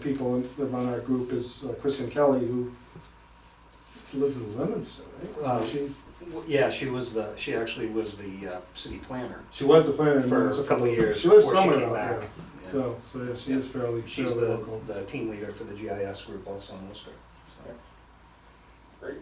people that run our group is Kristen Kelly, who lives in Leominster, right? Yeah, she actually was the city planner She was the planner in for Leominster a couple of years She lives before she somewhere came out back. there. Yeah. So yeah, she is fairly She's local. the team leader for the GIS group also in Worcester. So. Great.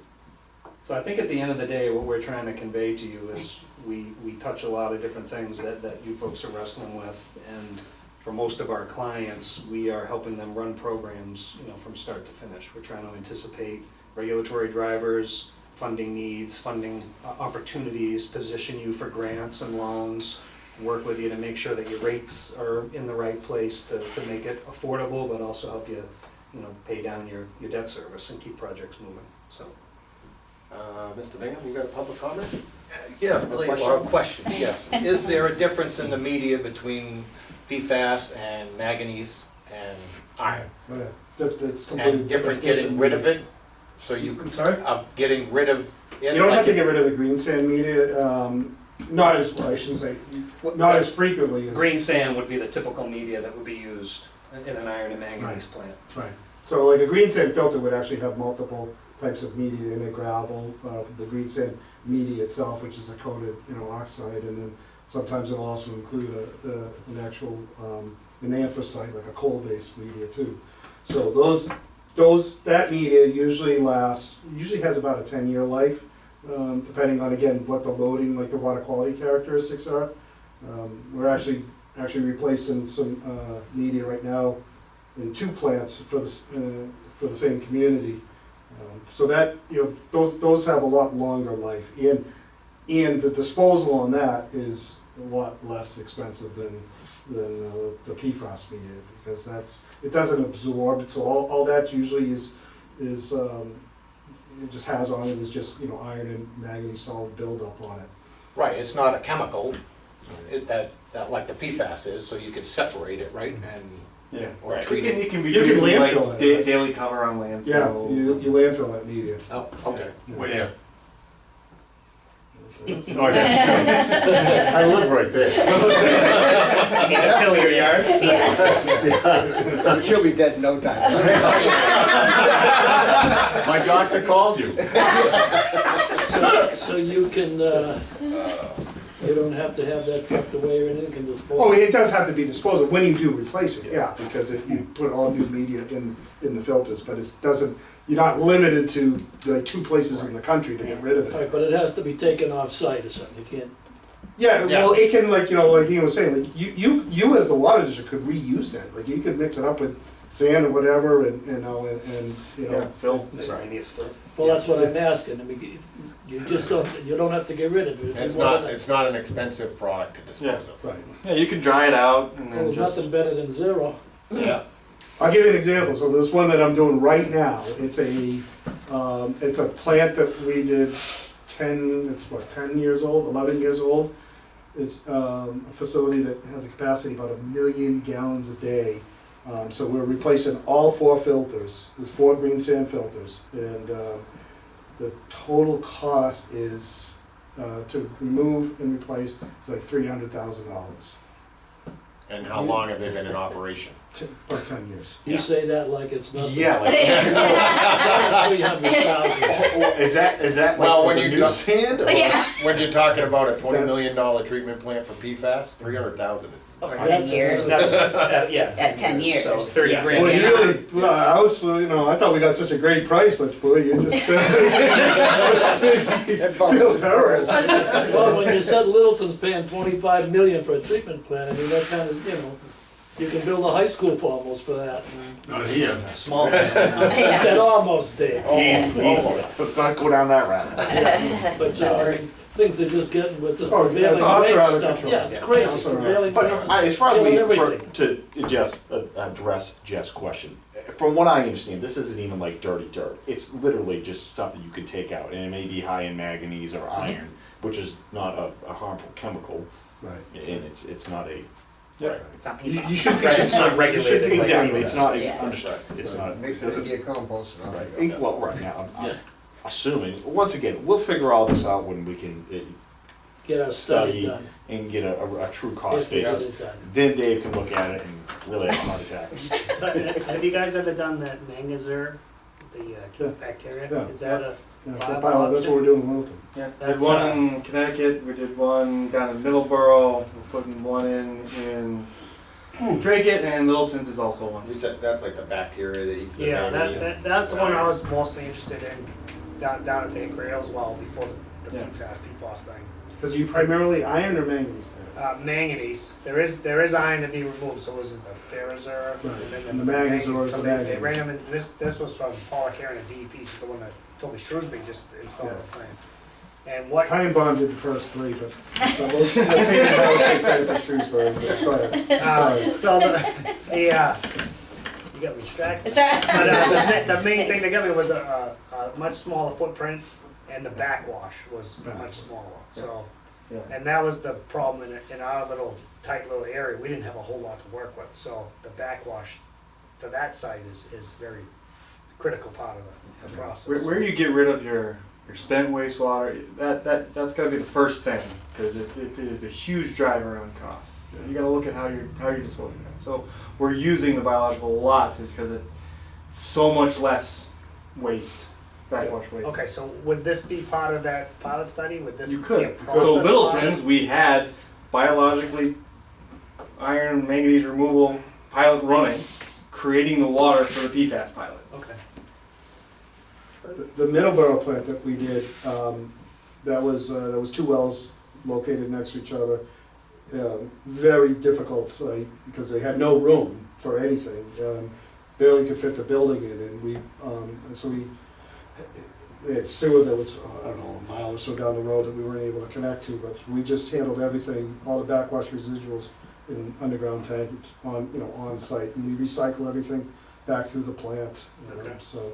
So I think at the end of the day, what we're trying to convey to you is we touch a lot of different things that you folks are wrestling with, and for most of our clients, we are helping them run programs, you know, from start to finish. We're trying to anticipate regulatory drivers, funding needs, funding opportunities, position you for grants and loans, work with you to make sure that your rates are in the right place to make it affordable, but also help you, you know, pay down your debt service and keep projects moving, so. Mr. Bingham, you got a public comment? Yeah, really, question? or a question, yes. Is there a difference in the media between PFAS and manganese and iron? Oh, yeah. It's completely And different getting rid of it? So you I'm can, sorry? of getting rid of it? You don't like have to it- get rid of the green sand media, not as, well, I shouldn't say, not as frequently as. Green sand would be the typical media that would be used in an iron and manganese plant. Right, so like a green sand filter would actually have multiple types of media in it, gravel, the green sand media itself, which is a coated, you know, oxide, and then sometimes it'll also include an actual, an anthracite, like a coal-based media too. So those that media usually has about a 10-year life, depending on, again, what the loading, like the water quality characteristics are. We're actually replacing some media right now in 2 plants for the same community. So that, those have a lot longer life, and the disposal on that is a lot less expensive than the PFAS media, because it doesn't absorb, so all that usually is it just has on it is just, iron and manganese solid buildup on it. Right, it's not a chemical, that like the PFAS is, so you can separate it, right, and, Yeah. or It treat can, it. it can be You can used like landfill it, right? daily cover on landfills. Yeah, you landfill that media. Oh, okay. Where? Oh, yeah. I live right there. You need to fill your yard? She'll be dead in no time. My doctor called you. So you can, you don't have to have that trucked away or anything, can dispose? Oh, it does have to be disposed of when you do replace it, yeah, because you put all new media in the filters, but it doesn't, you're not limited to like 2 places in the country to get rid of it. Right, but it has to be taken off-site or something, you can't, Yeah, well, it can, like he was saying, like, you as the water district could reuse that, like, you could mix it up with sand or whatever, and Yeah, Phil. Miscellaneous fill. well, that's what I'm asking, I mean, you just don't, you don't have to get rid of it. It's not an expensive product to dispose of. right. Yeah, you can dry it out and Well, then there's just. nothing better than zero. Yeah. I'll give you an example. So this one that I'm doing right now, it's a plant that we did 10 years old, 11 years old. It's a facility that has a capacity about 1 million gallons a day. So we're replacing all 4 filters. There's 4 green sand filters, and the total cost is to remove and replace is like $300,000. And how long have they been in operation? About 10 years. You say that like it's nothing. Yeah, like, 300,000. is that Well, like when for the you new talk- sand? Or? Yeah. When you're talking about a $20 That's- million treatment plant for PFAS, 300,000 is. Over 10 years. That's, yeah. At 10 years. So it's 30 Yeah. grand. Well, you really, I was, I thought we got such a great price, but boy, you just feel terrorist. Well, when you said Littleton's paying 25 million for a treatment plant, I mean, that kind of, you can build a high school for almost for that. Not here. Small. I said almost, Dave. Easy. Let's not go down that route. But, I mean, things are just getting with this Oh, yeah, prevailing costs are wage out of stuff. control. Yeah, it's Yeah, crazy, costs are out. prevailing But wage. as far as Killing to everything. address Jeff's question, from what I understand, this isn't even like dirty dirt. It's literally just stuff that you can take out, and it may be high in manganese or iron, which is not a harmful chemical, Right. and it's not a. Yeah. It's not You PFAS. should, Right, it's not regulated. be- Exactly, it's not, Yeah. understood, it's not. Makes it easier compost. Right. Well, right now, I'm assuming, once again, we'll figure all this out when we can Get a study study done. and get a true cost If we get basis. it done. Then Dave can look at it and really have a heart attack. So, have you guys ever done that mangazer, the Yeah. bacteria? Yeah. Is that a Yeah, pilot, that's what we're doing in Littleton. Yeah, did That's, one in Connecticut, we did one down in Middleborough, we're putting one in Drake and Littleton's is also one. You said that's like the bacteria that eats the Yeah, manganese. that's the one I was mostly interested in down at the Hickory as well before the Yeah. PFAS thing. Because you primarily iron or manganese there? Manganese. There is iron to be removed. So was it the Ferrozer Right. And the manganese or So the they manganese. ran them in. This was from Paula Karen at DEP. She's the one that told me Shrewsbury just installed Yeah. the thing. And what? Time Bond did the first 3, but we'll take credit for Shrewsbury, but go ahead. Sorry. So you got me distracted. Sorry. But the main thing that got me was a much smaller footprint, and the backwash was much smaller. So, Yeah. and that was the problem in our tight little area. We didn't have a whole lot to work with. So the backwash for that site is very critical part of the process. Where you get rid of your spent wastewater, that's gotta be the first thing, because it is a huge driver on costs. You gotta look at how you're disposing of it. So we're using the biological a lot because it's so much less waste, backwash waste. Okay, so would this be part of that pilot study? Would this You be a could. process? So Littleton's, we had biologically iron manganese removal pilot running, creating the water for the PFAS pilot. Okay. The Middleborough plant that we did, that was two wells located next to each other. Very difficult site because they had no room for anything. Barely could fit the building in, and they had sewer that was, I don't know, a mile or so down the road that we weren't able to connect to, but we just handled everything, all the backwash residuals in underground tank on site, and we recycle everything back through the plant, Okay. so.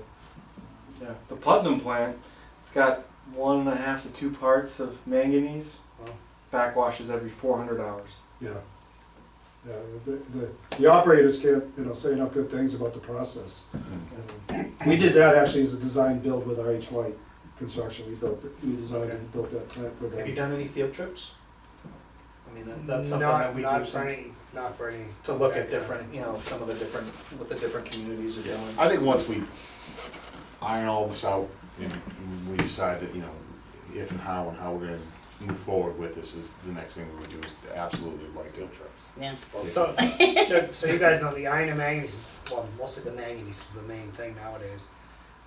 Yeah, the Putnam plant, it's got 1.5 to 2 parts of manganese. Wow. Backwashes every 400 hours. Yeah. Yeah, the operators can't, say enough good things about the process. We did that actually as a design build with RH White Construction. We designed and built that plant for Have you them. done any field trips? I mean, that's something that we do Not for any. to look at different, some of the different, what the different communities are doing. I think once we iron all this out and we decide that, if and how we're gonna move forward with this, is the next thing we would do is absolutely like field trips. Yeah. So, so you guys know the iron and manganese, well, mostly the manganese is the main thing nowadays.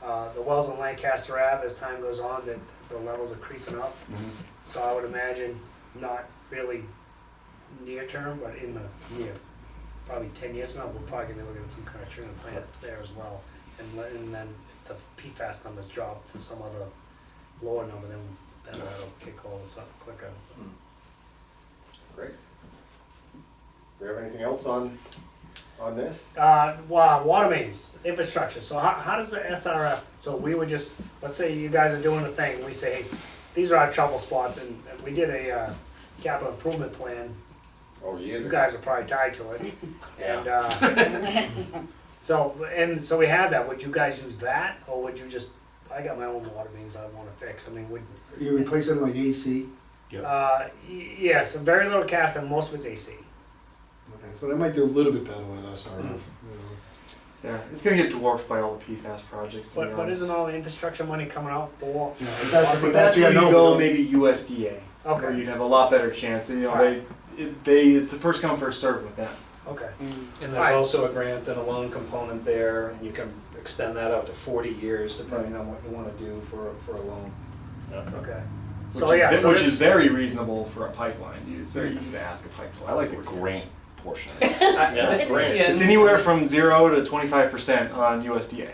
The wells on Lancaster Ave, as time goes on, that the levels are creeping up. So I would imagine not really near term, but in the near, probably 10 years from now, we're probably gonna be looking at some kind of treatment plant there as well. And then the PFAS numbers drop to some other lower number, then that'll kick all this up quicker. Great. Do we have anything else on this? Water mains, infrastructure, so how does the SRF, so we would just, let's say you guys are doing a thing, we say, hey, these are our trouble spots, and we did a capital improvement plan, Oh, years you ago. guys are probably tied to it. Yeah. And, so we have that, would you guys use that, or would you just, I got my own water mains I wanna fix, I mean, would, You replace them like AC? yes, very little cast, and most of it's AC. Okay, so they might do a little bit better with SRF. Yeah, it's gonna get dwarfed by all the PFAS projects. To be But honest. isn't all the infrastructure money coming out for? Yeah, But that's where you go, maybe USDA, where Okay, you'd have a lot better chance. Right. It's the first come first serve with them. okay. And there's Alright. also a grant and a loan component there, and you can extend that out to 40 years depending on what you wanna do for a loan. Okay. Which So is, yeah, so which this- is very reasonable for a pipeline. It's very easy to ask a pipeline. I like the 40 years. grant portion of it. Yeah, great. It's anywhere from 0 to 25% on USDA.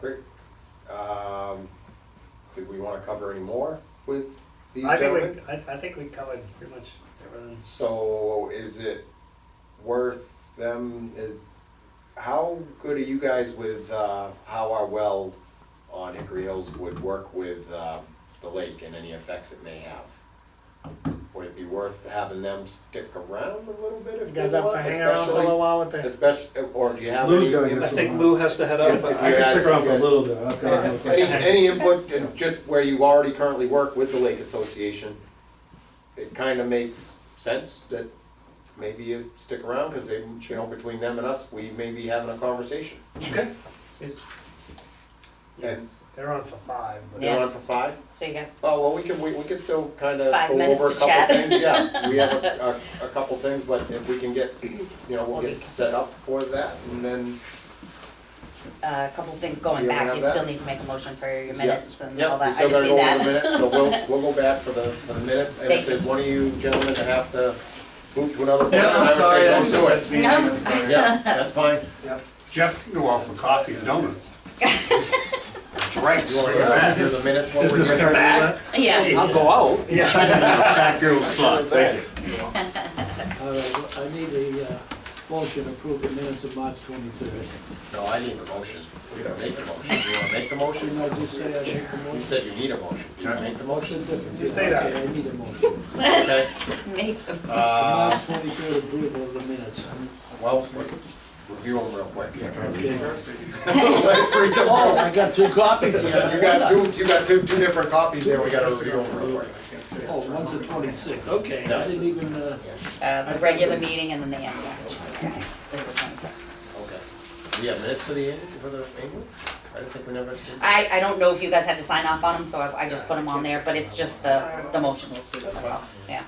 Great. Did we want to cover any more with these I gentlemen? think we covered pretty much everything. So is it worth how good are you guys with how our well on Hickory Hills would work with the lake and any effects it may have? Would it be worth having them stick around a little bit if You guys they up for want, hanging around for a little while with the, especially, or do you have Lou's any gotta input? get I think Lou has to head out, but If I you can had- stick around for a little bit. I've got no Any, question. any input in just where you already currently work with the Lake Association? It kind of makes sense that maybe you stick around, because they, between them and us, we may be having a conversation. Okay. is, And they're on for 5, but. they're Yeah. on for 5? So you got Oh, well, we can still kind of 5 go minutes over a to couple chat. things, yeah. We have a couple things, but if we can get, we'll get set up for that, and then, a couple things going You back, have you that? still need to make a motion for your Yeah. minutes and all yeah, we that, I still just gotta need go over the that. minutes, so we'll go back for the minutes, and Thank if there's one of you gentlemen that have to move to another. Yeah, I'm sorry, don't do it. that's me. I'm sorry. Yeah, that's fine. Jeff can go out for coffee and donuts. Drinks. You wanna go back to the minutes when we Business get back. Yeah, I'll go out. Fat girl sucks. Thank you. All right, I need a motion to approve the minutes of March 23rd. No, I need a motion. We gotta make the motion. You wanna make the motion? Didn't I just say I make the You motion? said you need a motion. Can I make the What's the motion? difference? You say that. Okay, I need a motion. Okay. make them. So March 23rd approval of the minutes. Well, review them real quick. Okay. Let's read them. Oh, I got 2 copies here. You got two different copies there, we gotta review them real quick. Oh, one's the 26th, okay, I didn't even, The regular meeting and then the annual, okay, is the 26th. Okay. We have minutes for the annual? I didn't think we never. I don't know if you guys had to sign off on them, so I just put them on there, but it's just the motions, that's all, yeah.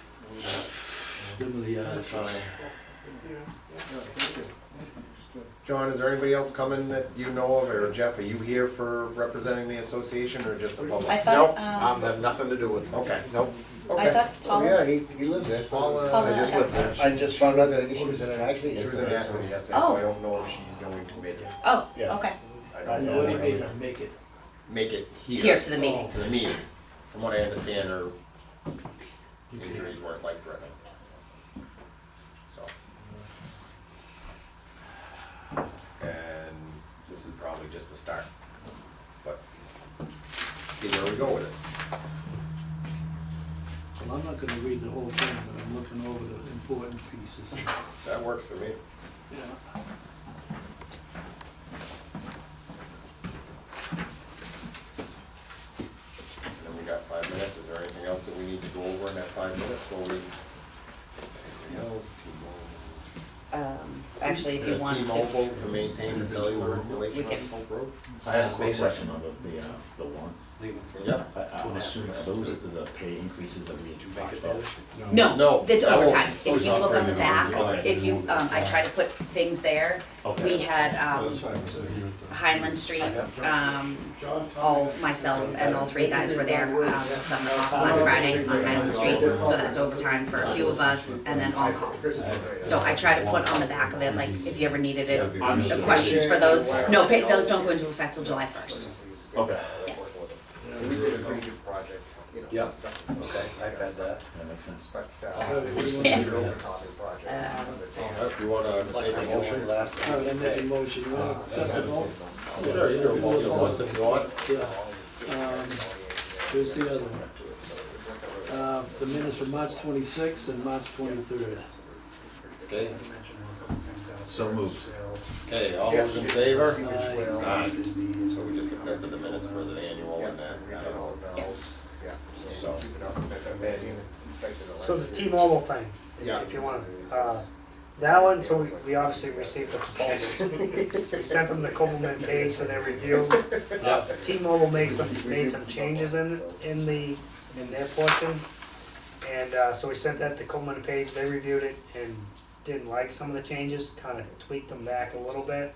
give me the, That's fine. John, is there anybody else coming that you know of, or Jeff, are you here for representing the association, or just the I public? thought, have nothing to do with it. Okay. Nope. I Okay. thought Paul Yeah, was, he lives there. Paula, Paula I just had- lived there. I just found out that she was in an accident She was in an yesterday. accident yesterday, so I don't know if she's going to make it. oh, Yeah. okay, I I don't know. know. What do you mean, make it? Make it here. here to the meeting. To the meeting. From what I understand, her injuries weren't life-threatening. So. And this is probably just the start. But, see where we go with it. Well, I'm not gonna read the whole thing, but I'm looking over the important pieces. That works for me. Yeah. And then we got 5 minutes. Is there anything else that we need to go over in that 5 minutes? Or we, anything else? Actually, if you want to, T-Mobile to maintain the cellular installation We on can- Hope Road? I have a quick question on the warrant. Leaving for. Yep. I'm assuming are those the pay increases that we had talked about? no, No. it's that won't- overtime. If you look on the back, Okay. if you, I try to put things there. We had, That's why I was thinking of the- Highland Street, all, myself and all three guys were there, till 7 o'clock last Friday on Highland Street. So that's overtime for a few of us and then on call. So I try to put on the back of it, like, if you ever needed it, the questions for those. No, those don't go into effect till July 1st. Okay. Yeah. So we did a pretty good project, you know. Yep, okay, I've had that. That makes sense. But, Yeah. we're overtopping project. If you wanna make a motion? Last All right, I make a motion, you wanna accept it all? Sure, you do a motion once if you want. Yeah. Here's the other one. The minutes from March 26th and March 23rd. Okay, So moved. okay, all those in favor? Aye. Aye. So we just accepted the minutes for the annual and that. Yeah. So, So the T-Mobile thing, yeah. if you want, that one, so we obviously received the proposal. We sent them the Copeland page for their review. T-Mobile made some changes in their portion. And, so we sent that to Copeland page, they reviewed it and didn't like some of the changes, kinda tweaked them back a little bit.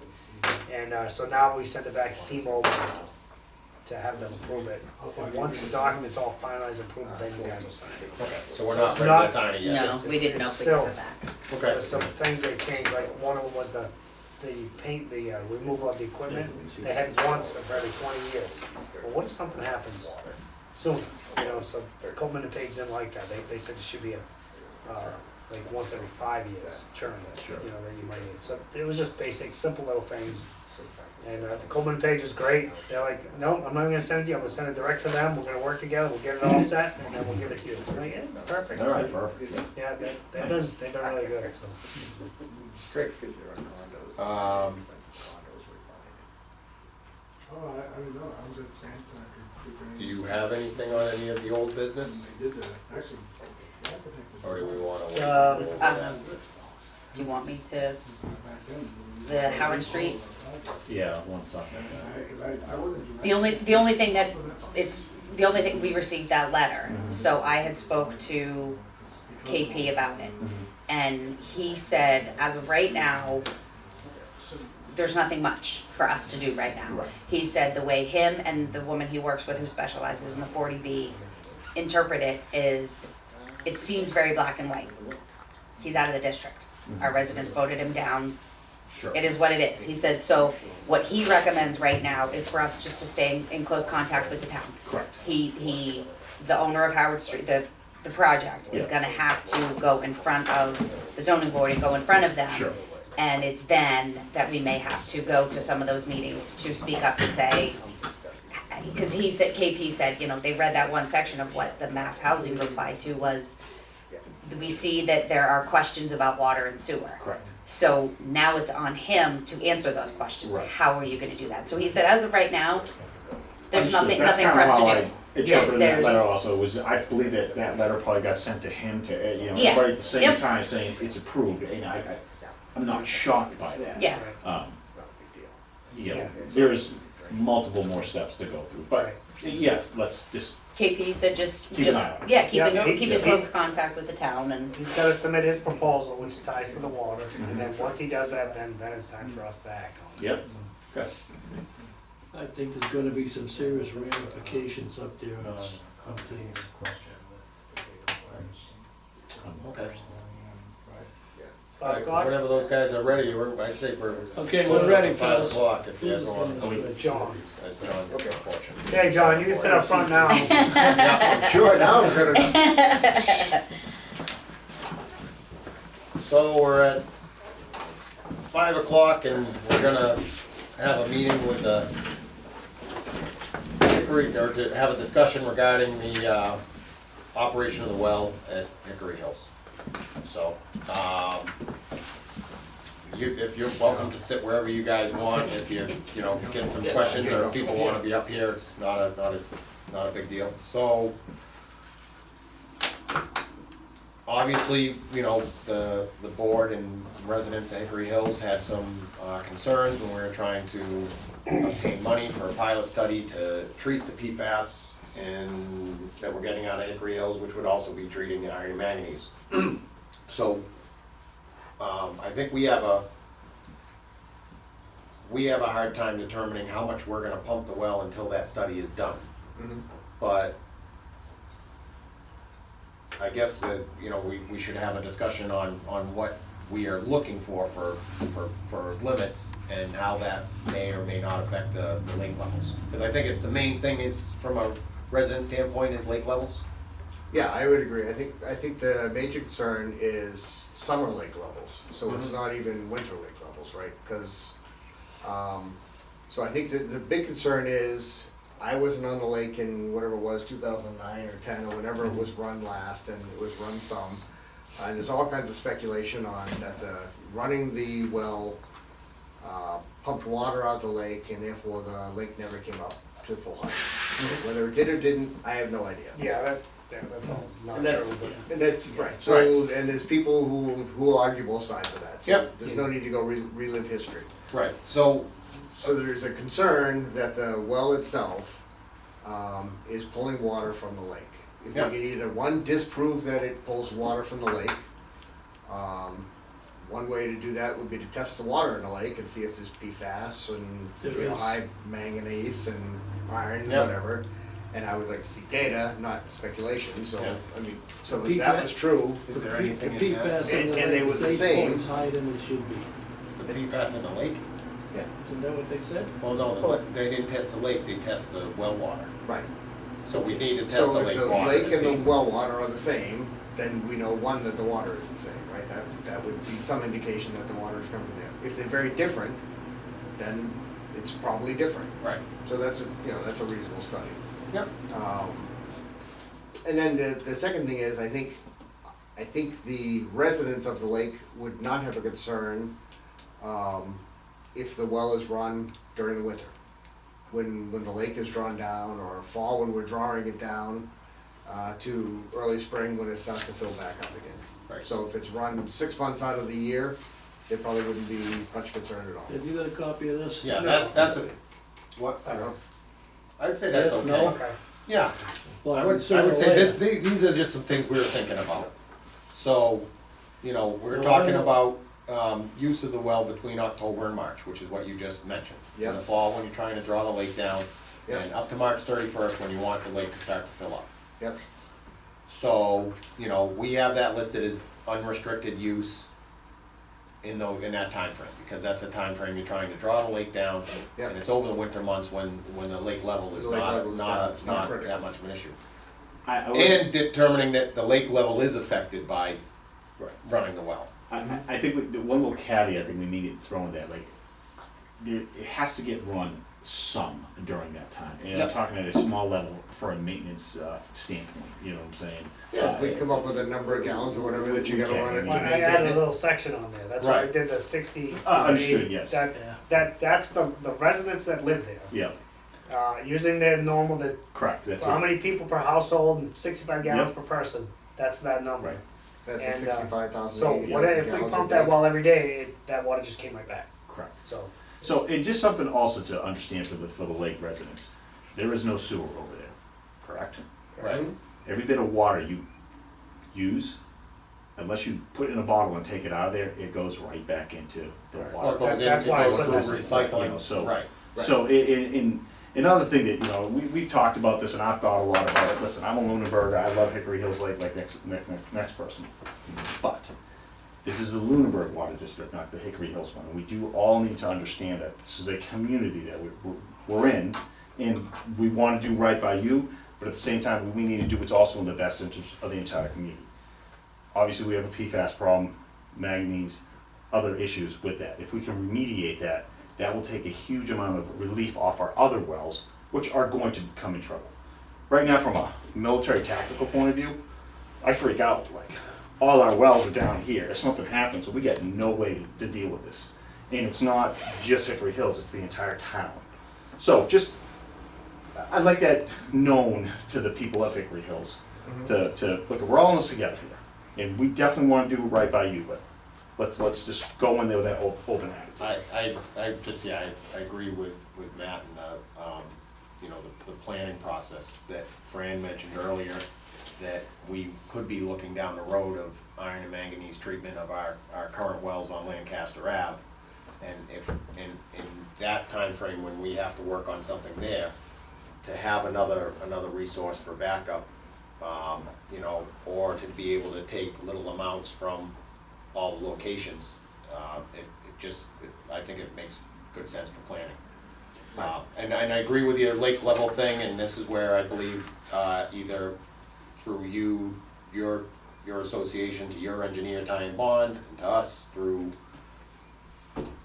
And, so now we sent it back to T-Mobile to have them approve it. And once the document's all finalized and approved, then you guys will sign it. Okay, so we're not It's ready not- to sign it yet? No, we didn't know if we could put it back. Okay. There's some things they changed, like one of them was the paint, the removal of the equipment. They had once for every 20 years. Well, what if something happens soon? You know, so Coleman and Page didn't like that. They said it should be like once every 5 years churn that, you know, that you might need. So it was just basic, simple little things. And the Coleman page is great. They're like, no, I'm not gonna send it to you. I'm gonna send it direct to them. We're gonna work together. We'll get it all set, and then we'll give it to you. I'm like, yeah, perfect. All right, perfect. Yeah, they've done really good. So. Great. Oh, I don't know, I was at Santa. Do you have anything on any of the old business? They did that, actually. Or do we wanna wait? Do you want me to, the Howard Street? Yeah, one second. The only thing that, the only thing, we received that letter, so I had spoke to KP about it. And he said, as of right now, there's nothing much for us to do right now. Right. He said the way him and the woman he works with who specializes in the 40B interpret it is, it seems very black and white. He's out of the district. Our residents voted him down. Sure. It is what it is. He said, so what he recommends right now is for us just to stay in close contact with the town. Correct. He, the owner of Howard Street, the project is Yes. gonna have to go in front of the zoning board and go in front of them. Sure. And it's then that we may have to go to some of those meetings to speak up to say, because he said, KP said, you know, they read that one section of what the mass housing replied to was, we see that there are questions about water and sewer. Correct. So now it's on him to answer those questions. Right. How are you gonna do that? So he said, as of right now, there's Understood. nothing for us to do. That's kind of how I interpreted that letter There's- also, was, I believe that that letter probably got sent to him to, you know, Yeah. everybody at the same Yep. time saying it's approved, and I'm not shocked by that. Yeah, You know, there's multiple more steps to go through, but, yes, let's just, KP said just, Keep an eye on it. yeah, keep Yeah, keep in close contact with the town and, He's gotta submit his proposal, which ties to the water, and then once he does that, then it's time for us to act on it. yep, So, okay. I think there's gonna be some serious ramifications up there on things. Okay. 5 Alright, so o'clock? whenever those guys are ready, I'd say we're. Okay, we're ready, 5 fellas. o'clock if you guys want. John. That's John, unfortunately. Hey, John, you can sit up front now. Yeah, sure, now I'm gonna, So we're at 5 o'clock and we're gonna have a meeting with the Hickory, or to have a discussion regarding the operation of the well at Hickory Hills. So, if you're welcome to sit wherever you guys want, if you get some questions or if people wanna be up here, it's not a big deal. So, obviously, the board and residents of Hickory Hills had some concerns when we were trying to obtain money for a pilot study to treat the PFAS and that we're getting out of Hickory Hills, which would also be treating iron and manganese. So, I think we have a hard time determining how much we're gonna pump the well until that study is done. But I guess that, we should have a discussion on what we are looking for limits and how that may or may not affect the lake levels. Because I think the main thing is, from a resident standpoint, is lake levels. yeah, I would agree. I think the major concern is summer lake levels, so it's not even winter lake levels, right? Because, so I think the big concern is, I wasn't on the lake in whatever it was, 2009 or 10 or whenever it was run last, and it was run some. And there's all kinds of speculation on that running the well pumped water out the lake, and therefore the lake never came up to full height. Whether it did or didn't, I have no idea. Yeah, that's all not And that's, true, and that's, right, so, and there's people who will argue both sides of that, so Yep. there's no need to go relive history. Right. So, So there's a concern that the well itself, is pulling water from the lake. If we Yeah. can either, one, disprove that it pulls water from the lake, one way to do that would be to test the water in the lake and see if there's PFAS and, There is. high manganese and iron, Yeah. whatever. And I would like to see data, not speculation, so, Yeah. I mean, so if that was true, is there The anything in PFAS that? in the And they lake were the is 8 same. points higher than it should be. The PFAS in the lake? Yeah, isn't that what they said? Well, no, they didn't test the lake, they test the well water. right. So we need to test So the if lake the water lake to and see. the well water are the same, then we know, one, that the water is the same, right? That would be some indication that the water is coming from there. If they're very different, then it's probably different. Right. So that's a reasonable study. Yep. And then the second thing is, I think the residents of the lake would not have a concern, if the well is run during the winter. When the lake is drawn down, or fall when we're drawing it down, to early spring when it starts to fill back up again. Right. So if it's run 6 months out of the year, there probably wouldn't be much concern at all. Have you got a copy of this? Yeah, No. that's a, what, I don't know. I'd say that's Yes, okay. no? Okay. Yeah, Well, I would sooner or say later. these are just some things we were thinking about. So, we're Well, talking I about, use of the well between October and March, which is what you just mentioned. In the Yep. fall, when you're trying to draw the lake down, Yep. and up to March 31st, when you want the lake to start to fill up. Yep. So, we have that listed as unrestricted use in that time frame, because that's a time frame you're trying to draw the lake down. Yep. And it's over the winter months when the lake level is The lake not, level is down, it's not not critical. that much of an issue. I would- And determining that the lake level is affected by running the well. I think the one little caveat that we need to throw in there, like, it has to get run some during that time. And I'm Yep. talking at a small level for a maintenance standpoint, you know what I'm saying? Yeah, if we come up with a number of gallons or whatever that you gotta run it to Well, I maintain added a it. little section on there, that's why I Right. did the 60. Understood, yes. That's the residents that live there, Yeah, using their normal, correct, that's how it. many people per household, and 65 gallons Yep. per person, that's that number. Right. That's the and, 65,000, So 80,000 whatever, if we gallons a pump day. that well every day, that water just came right back, Correct. so. So, and just something also to understand for the lake residents, there is no sewer over there, correct? Right. Every bit of water you use, unless you put it in a bottle and take it out of there, it goes right back into the Well, water. it goes in, That's it why I goes put through that- recycling, You know, so- right. So another thing that, you know, we've talked about this and I've thought a lot about it. Listen, I'm a Lunenburger, I love Hickory Hills Lake like next person. But this is the Lunenburg Water District, not the Hickory Hills one. And we do all need to understand that this is a community that we're in, and we want to do right by you, but at the same time, we need to do what's also in the best interest of the entire community. Obviously, we have a PFAS problem, manganese, other issues with that. If we can remediate that, that will take a huge amount of relief off our other wells, which are going to come in trouble. Right now, from a military tactical point of view, I freak out, like, all our wells are down here. If something happens, we got no way to deal with this. And it's not just Hickory Hills, it's the entire town. So just, I'd like that known to the people of Hickory Hills, to look, we're all in this together here. And we definitely want to do right by you, but let's just go in there with that open attitude. I agree with Matt and you know, the planning process that Fran mentioned earlier, that we could be looking down the road of iron and manganese treatment of our current wells on Lancaster Ave. And if, in that time frame when we have to work on something there, to have another resource for backup, you know, or to be able to take little amounts from all the locations, I think it makes good sense for planning. And I agree with your lake level thing, and this is where I believe, either through your association to your engineer, Ty and Bond, and to us through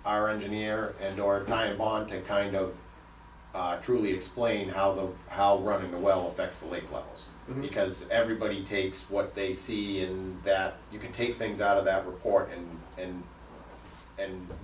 our engineer and or Ty and Bond to kind of truly explain how running the well affects the lake levels. Because everybody takes what they see, and that you can take things out of that report and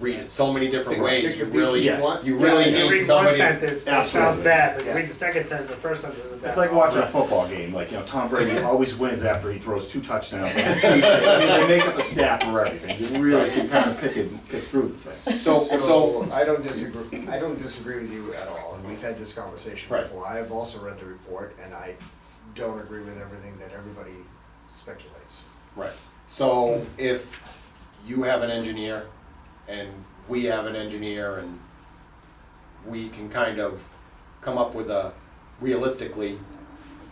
read it so many different ways. You really need Read one somebody. sentence, it sounds bad, but read the second sentence, the first sentence isn't bad. It's like watching a football game, like, you know, Tom Brady always wins after he throws 2 touchdowns. I mean, they make up a stat for everything. You really can kind of pick through the thing. So I don't disagree with you at all, and we've had this conversation Right. before. I have also read the report, and I don't agree with everything that everybody speculates. Right. So if you have an engineer and we have an engineer, and we can kind of come up with realistically,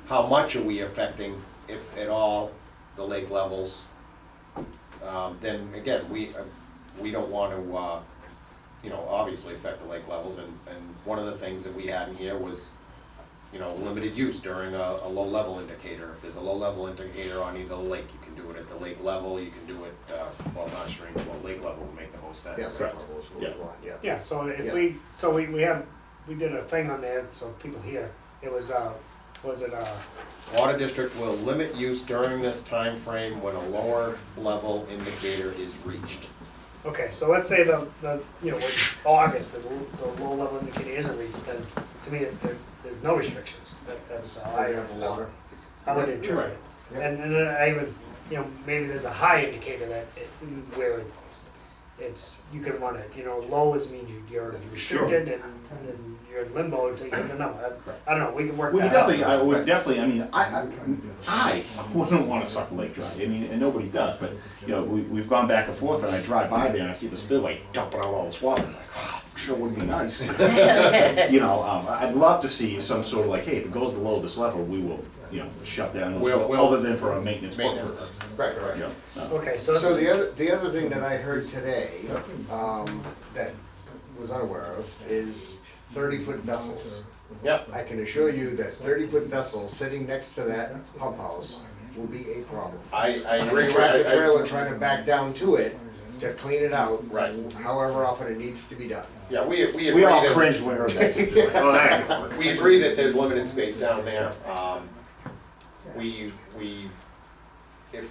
how much are we affecting, if at all, the lake levels, then again, we don't want to, you know, obviously affect the lake levels, and one of the things that we had in here was, you know, limited use during a low level indicator. If there's a low level indicator on either lake, you can do it at the lake level, you can do it, well, not stream, well, lake level would make the most sense. Yeah, lake level is what we want, yeah. Yeah, so if Yeah. we did a thing on there, so people hear, it was Water district will limit use during this time frame when a lower level indicator is reached. okay, so let's say the you know, when August, the low level indicator isn't reached, then to me, there's no restrictions. That's how For example, water. I would interpret it. Yeah. And then I even, you know, maybe there's a high indicator where it's, you can run it, you know, low is means you're restricted and you're in limbo until you hit the number. I don't know, we can work that out. I mean, I wouldn't want to suck a lake dry. I mean, and nobody does, but, you know, we've gone back and forth, and I drive by there and I see the spillway dumping out all this water. I'm like, oh, sure would be nice. You know, I'd love to see some sort of like, hey, if it goes below this level, we will, you know, shut down those wells, other than for a maintenance purpose. Right. Yeah. Okay, so. So the other thing that I heard today, that was unaware of, is 30-foot vessels. Yep. I can assure you that 30-foot vessels sitting next to that pump house will be a problem. I agree. Tractor trailer trying to back down to it to clean it out, Right. however often it needs to be done. Yeah, we agree. We all that- cringe when we heard that. Oh, that is- We agree that there's limited space down there. If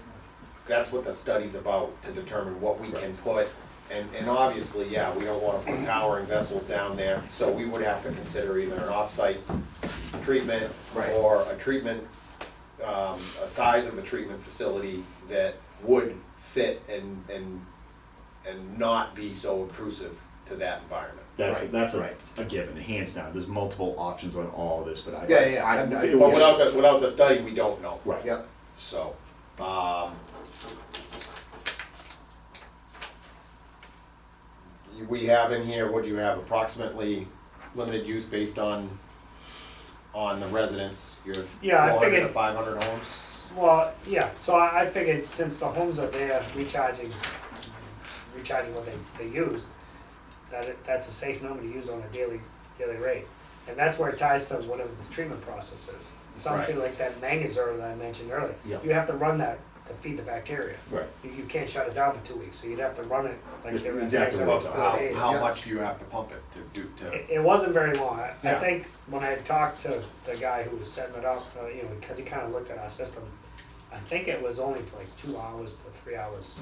that's what the study's about, to determine what we can put, and obviously, yeah, we don't wanna put towering vessels down there, so we would have to consider either an off-site treatment Right. or a treatment, a size of a treatment facility that would fit and not be so obtrusive to that environment. That's Right. a given, hands down. There's multiple options on all of this, but Yeah, But without the study, we don't know. Right. Yep. So, we have in here, what do you have, approximately limited use based on the residents, your Yeah, I 400 to figured- 500 homes? Well, yeah, so I figured since the homes are there recharging what they use, that's a safe number to use on a daily rate. And that's where it ties to whatever the treatment process is. Something like that manganese that I mentioned earlier. Yeah. You have to run that to feed the bacteria. Right. You can't shut it down for 2 weeks, so you'd have to run it like That's they were exactly every what- 4 days. How Yeah. much do you have to pump it to do, It wasn't very long. I Yeah. think when I talked to the guy who was setting it up, because he kind of looked at our system, I think it was only for like 2 hours to 3 hours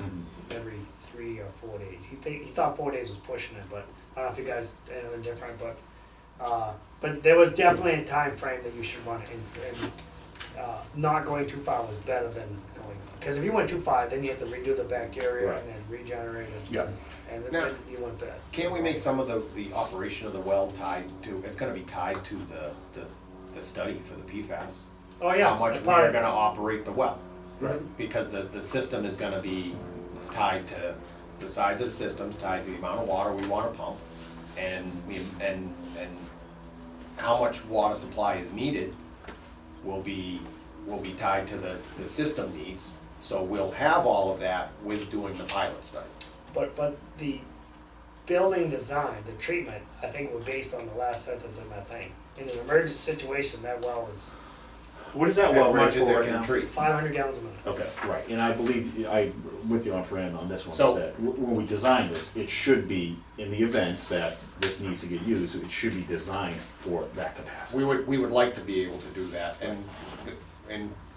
every 3 or 4 days. He thought 4 days was pushing it, but I don't know if you guys did anything different, but there was definitely a time frame that you should run it, and not going too far was better than going, because if you went too far, then you have to redo the bacteria Right. and then regenerate it. Yeah. And Now- then you went bad. can't we make some of the operation of the well tied to, it's gonna be tied to the study for the PFAS? Oh, yeah. How much the we part- are gonna operate the well? Right. Because the system is gonna be tied to the size of the system's tied to the amount of water we wanna pump, and how much water supply is needed will be tied to the system needs. So we'll have all of that with doing the pilot study. But the building design, the treatment, I think were based on the last sentence in that thing. In an emergency situation, that well is What is that well As run much as for it right can now? treat. 500 gallons a minute. Okay, right, and I believe, with you on Fran on this one, is So- that when we design this, it should be, in the event that this needs to get used, it should be designed for that capacity. We would like to be able to do that, and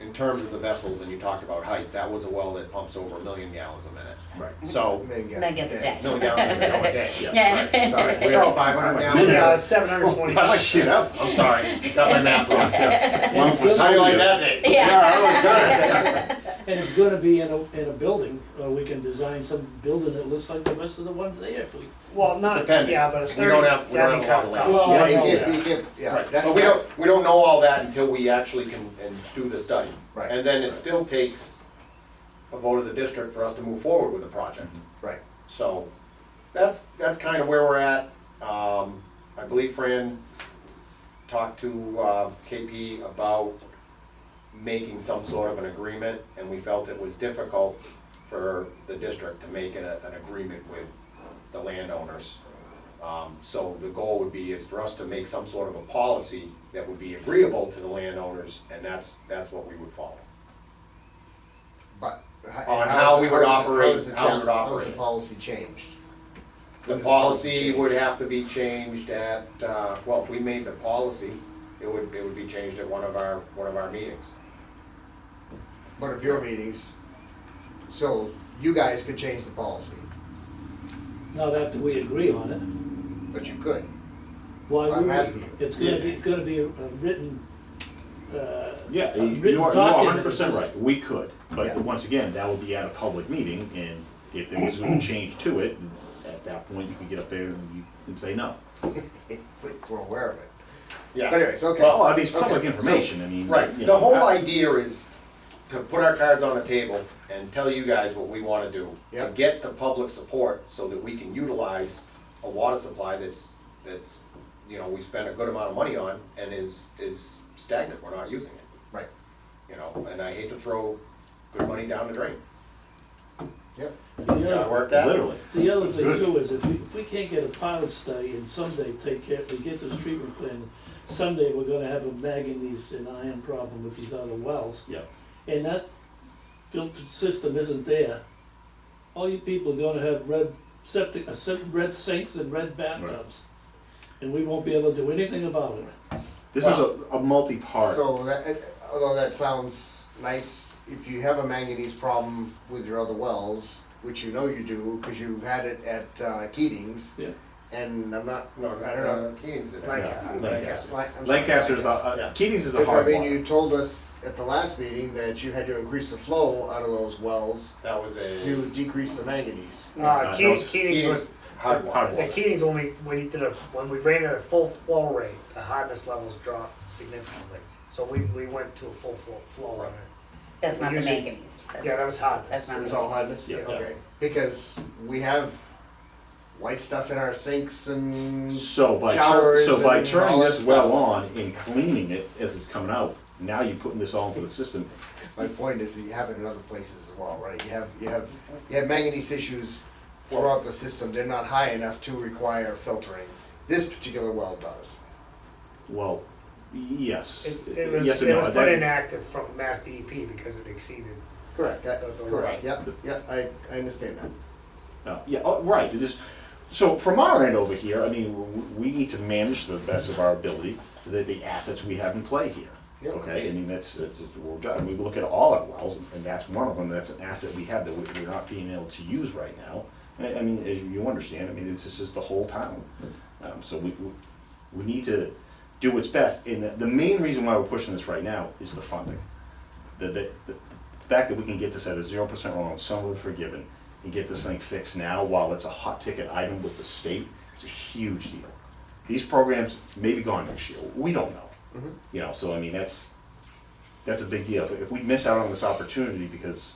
in terms of the vessels, and you talked about height, that was a well that pumps over 1 million gallons a minute. Right. So, That gets a day. 1 million gallons a day. Yeah. Right, sorry, we have 500 gallons. Yeah, it's 720. I like to see that, I'm sorry, got my math wrong. And it's How do you like gonna that, Dave? Yeah. be- and it's gonna be in a building, we can design some building that looks like the rest of the ones there, if we. Well, not, Depending. yeah, but it's We 30. don't have a lot of land. Well, Yeah, you I know can't, that. you can't, yeah. Right, that- but we don't know all that until we actually can do the study. Right. And then it still takes a vote of the district for us to move forward with the project. Right. So, that's kind of where we're at. I believe Fran talked to KP about making some sort of an agreement, and we felt it was difficult for the district to make an agreement with the landowners. So the goal would be is for us to make some sort of a policy that would be agreeable to the landowners, and that's what we would follow. But. On how we would operate, How's the how we would how's the operate. policy changed? The policy would have to be changed at, well, if we made the policy, it would be changed at one of our meetings. One of your meetings, so you guys could change the policy, Not after we agree on it. but you could. Well, I'm asking you. it's gonna be a written, Yeah, a you written are document 100% that says- right, we could, Yeah. but once again, that would be at a public meeting, and if there was a change to it, at that point, you could get up there and you can say no. If we're aware of it. Yeah. But anyways, okay. Well, I mean, it's Okay, public so- information, I mean. Right, you the know, whole idea is to put our cards on the table and tell you guys what we wanna do. To Yep. get the public support so that we can utilize a water supply that's, we spend a good amount of money on and is stagnant, we're not using it. Right. And I hate to throw good money down the drain. Yep. See how I work that? Literally. The other thing Good. too is if we can't get a pilot study and someday we get this treatment plan, someday we're gonna have a manganese and iron problem with these other wells. Yeah. And that filtered system isn't there. All you people are gonna have red red sinks and red bathtubs. And we won't be able to do anything about it. This is a multi-part. So that, although that sounds nice, if you have a manganese problem with your other wells, which you know you do, because you had it at Keating's. Yeah. And I'm not, No, I don't know. Keating's did it. Lancaster. Lancaster. I'm sorry, Lancaster's, Lancaster. Keating's is a Because I hard mean, one. you told us at the last meeting that you had to increase the flow out of those wells That was to decrease the manganese. that was- Keating's was Hardwired. The Keating's when we ran at a full flow rate, the hardness levels dropped significantly. So we went to a full flow on it. That's not the Usually- manganese. Yeah, that was hardness. That's not It was the all manganese. hardness? Yeah. Okay, because we have white stuff in our sinks and, So by, Showers so by and turning all that this well stuff. on and cleaning it as it's coming out, now you're putting this all into the system. my point is that you have it in other places as well, right? You have manganese issues throughout the system, they're not high enough to require filtering. This particular well does. Well, yes. It Yes was and no. put That- inactive from Mass DEP because it exceeded. Correct. the Correct, right. I understand that. Yeah, oh, right. So from our end over here, I mean, we need to manage to the best of our ability the assets we have in play here. Yep. Okay, I mean, that's what we're done. We look at all our wells, and that's one of them. That's an asset we have that we're not being able to use right now. I mean, as you understand, I mean, it's just the whole town. So we need to do what's best. And the main reason why we're pushing this right now is the funding. The fact that we can get this at a 0% loan, some of it forgiven, and get this thing fixed now while it's a hot ticket item with the state, it's a huge deal. These programs may be gone next year. We don't know. You know, so I mean, that's a big deal. If we miss out on this opportunity because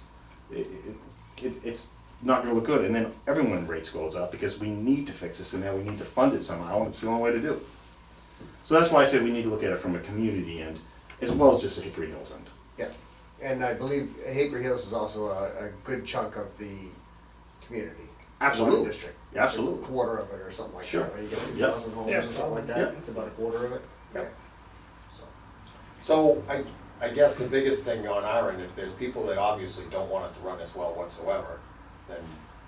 it's not gonna look good, and then everyone's rates goes up because we need to fix this, and now we need to fund it somehow, and it's the only way to do it. So that's why I said we need to look at it from a community end, as well as just a Hickory Hills end. Yeah, and I believe Hickory Hills is also a good chunk of the community. Absolutely. Water district. Absolutely. A quarter of it or something like Sure. that, right? You get Yep. 2,000 homes Yeah. or something like that, Yep. it's about a quarter of it? Okay. So I guess the biggest thing on our end, if there's people that obviously don't want us to run this well whatsoever, then,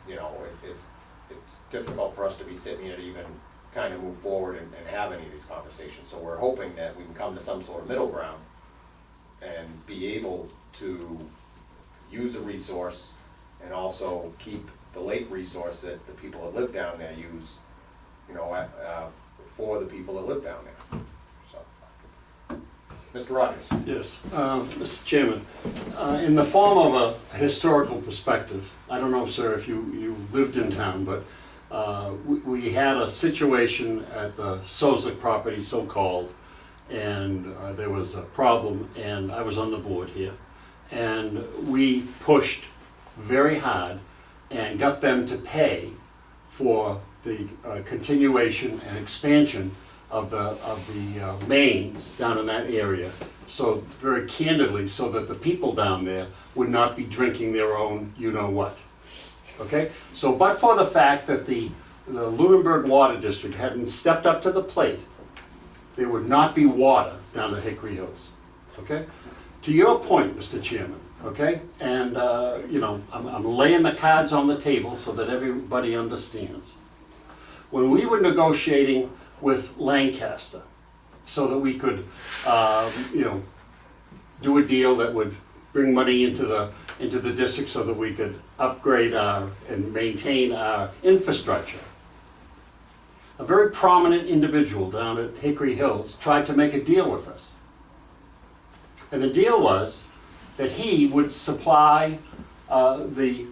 you know, it's difficult for us to be sitting here to even kind of move forward and have any of these conversations. So we're hoping that we can come to some sort of middle ground and be able to use a resource and also keep the lake resource that the people that live down there use, you know, for the people that live down there. So, Mr. Rogers. Yes, Mr. Chairman, in the form of a historical perspective, I don't know, sir, if you lived in town, but we had a situation at the Sozik property, so-called, and there was a problem, and I was on the board here, and we pushed very hard and got them to pay for the continuation and expansion of the mains down in that area. So very candidly, so that the people down there would not be drinking their own you-know-what. Okay? So but for the fact that the Lunenburg Water District hadn't stepped up to the plate, there would not be water down at Hickory Hills. Okay? To your point, Mr. Chairman, okay? And, you know, I'm laying the cards on the table so that everybody understands. When we were negotiating with Lancaster so that we could, you know, do a deal that would bring money into the district so that we could upgrade and maintain our infrastructure, a very prominent individual down at Hickory Hills tried to make a deal with us. And the deal was that he would supply the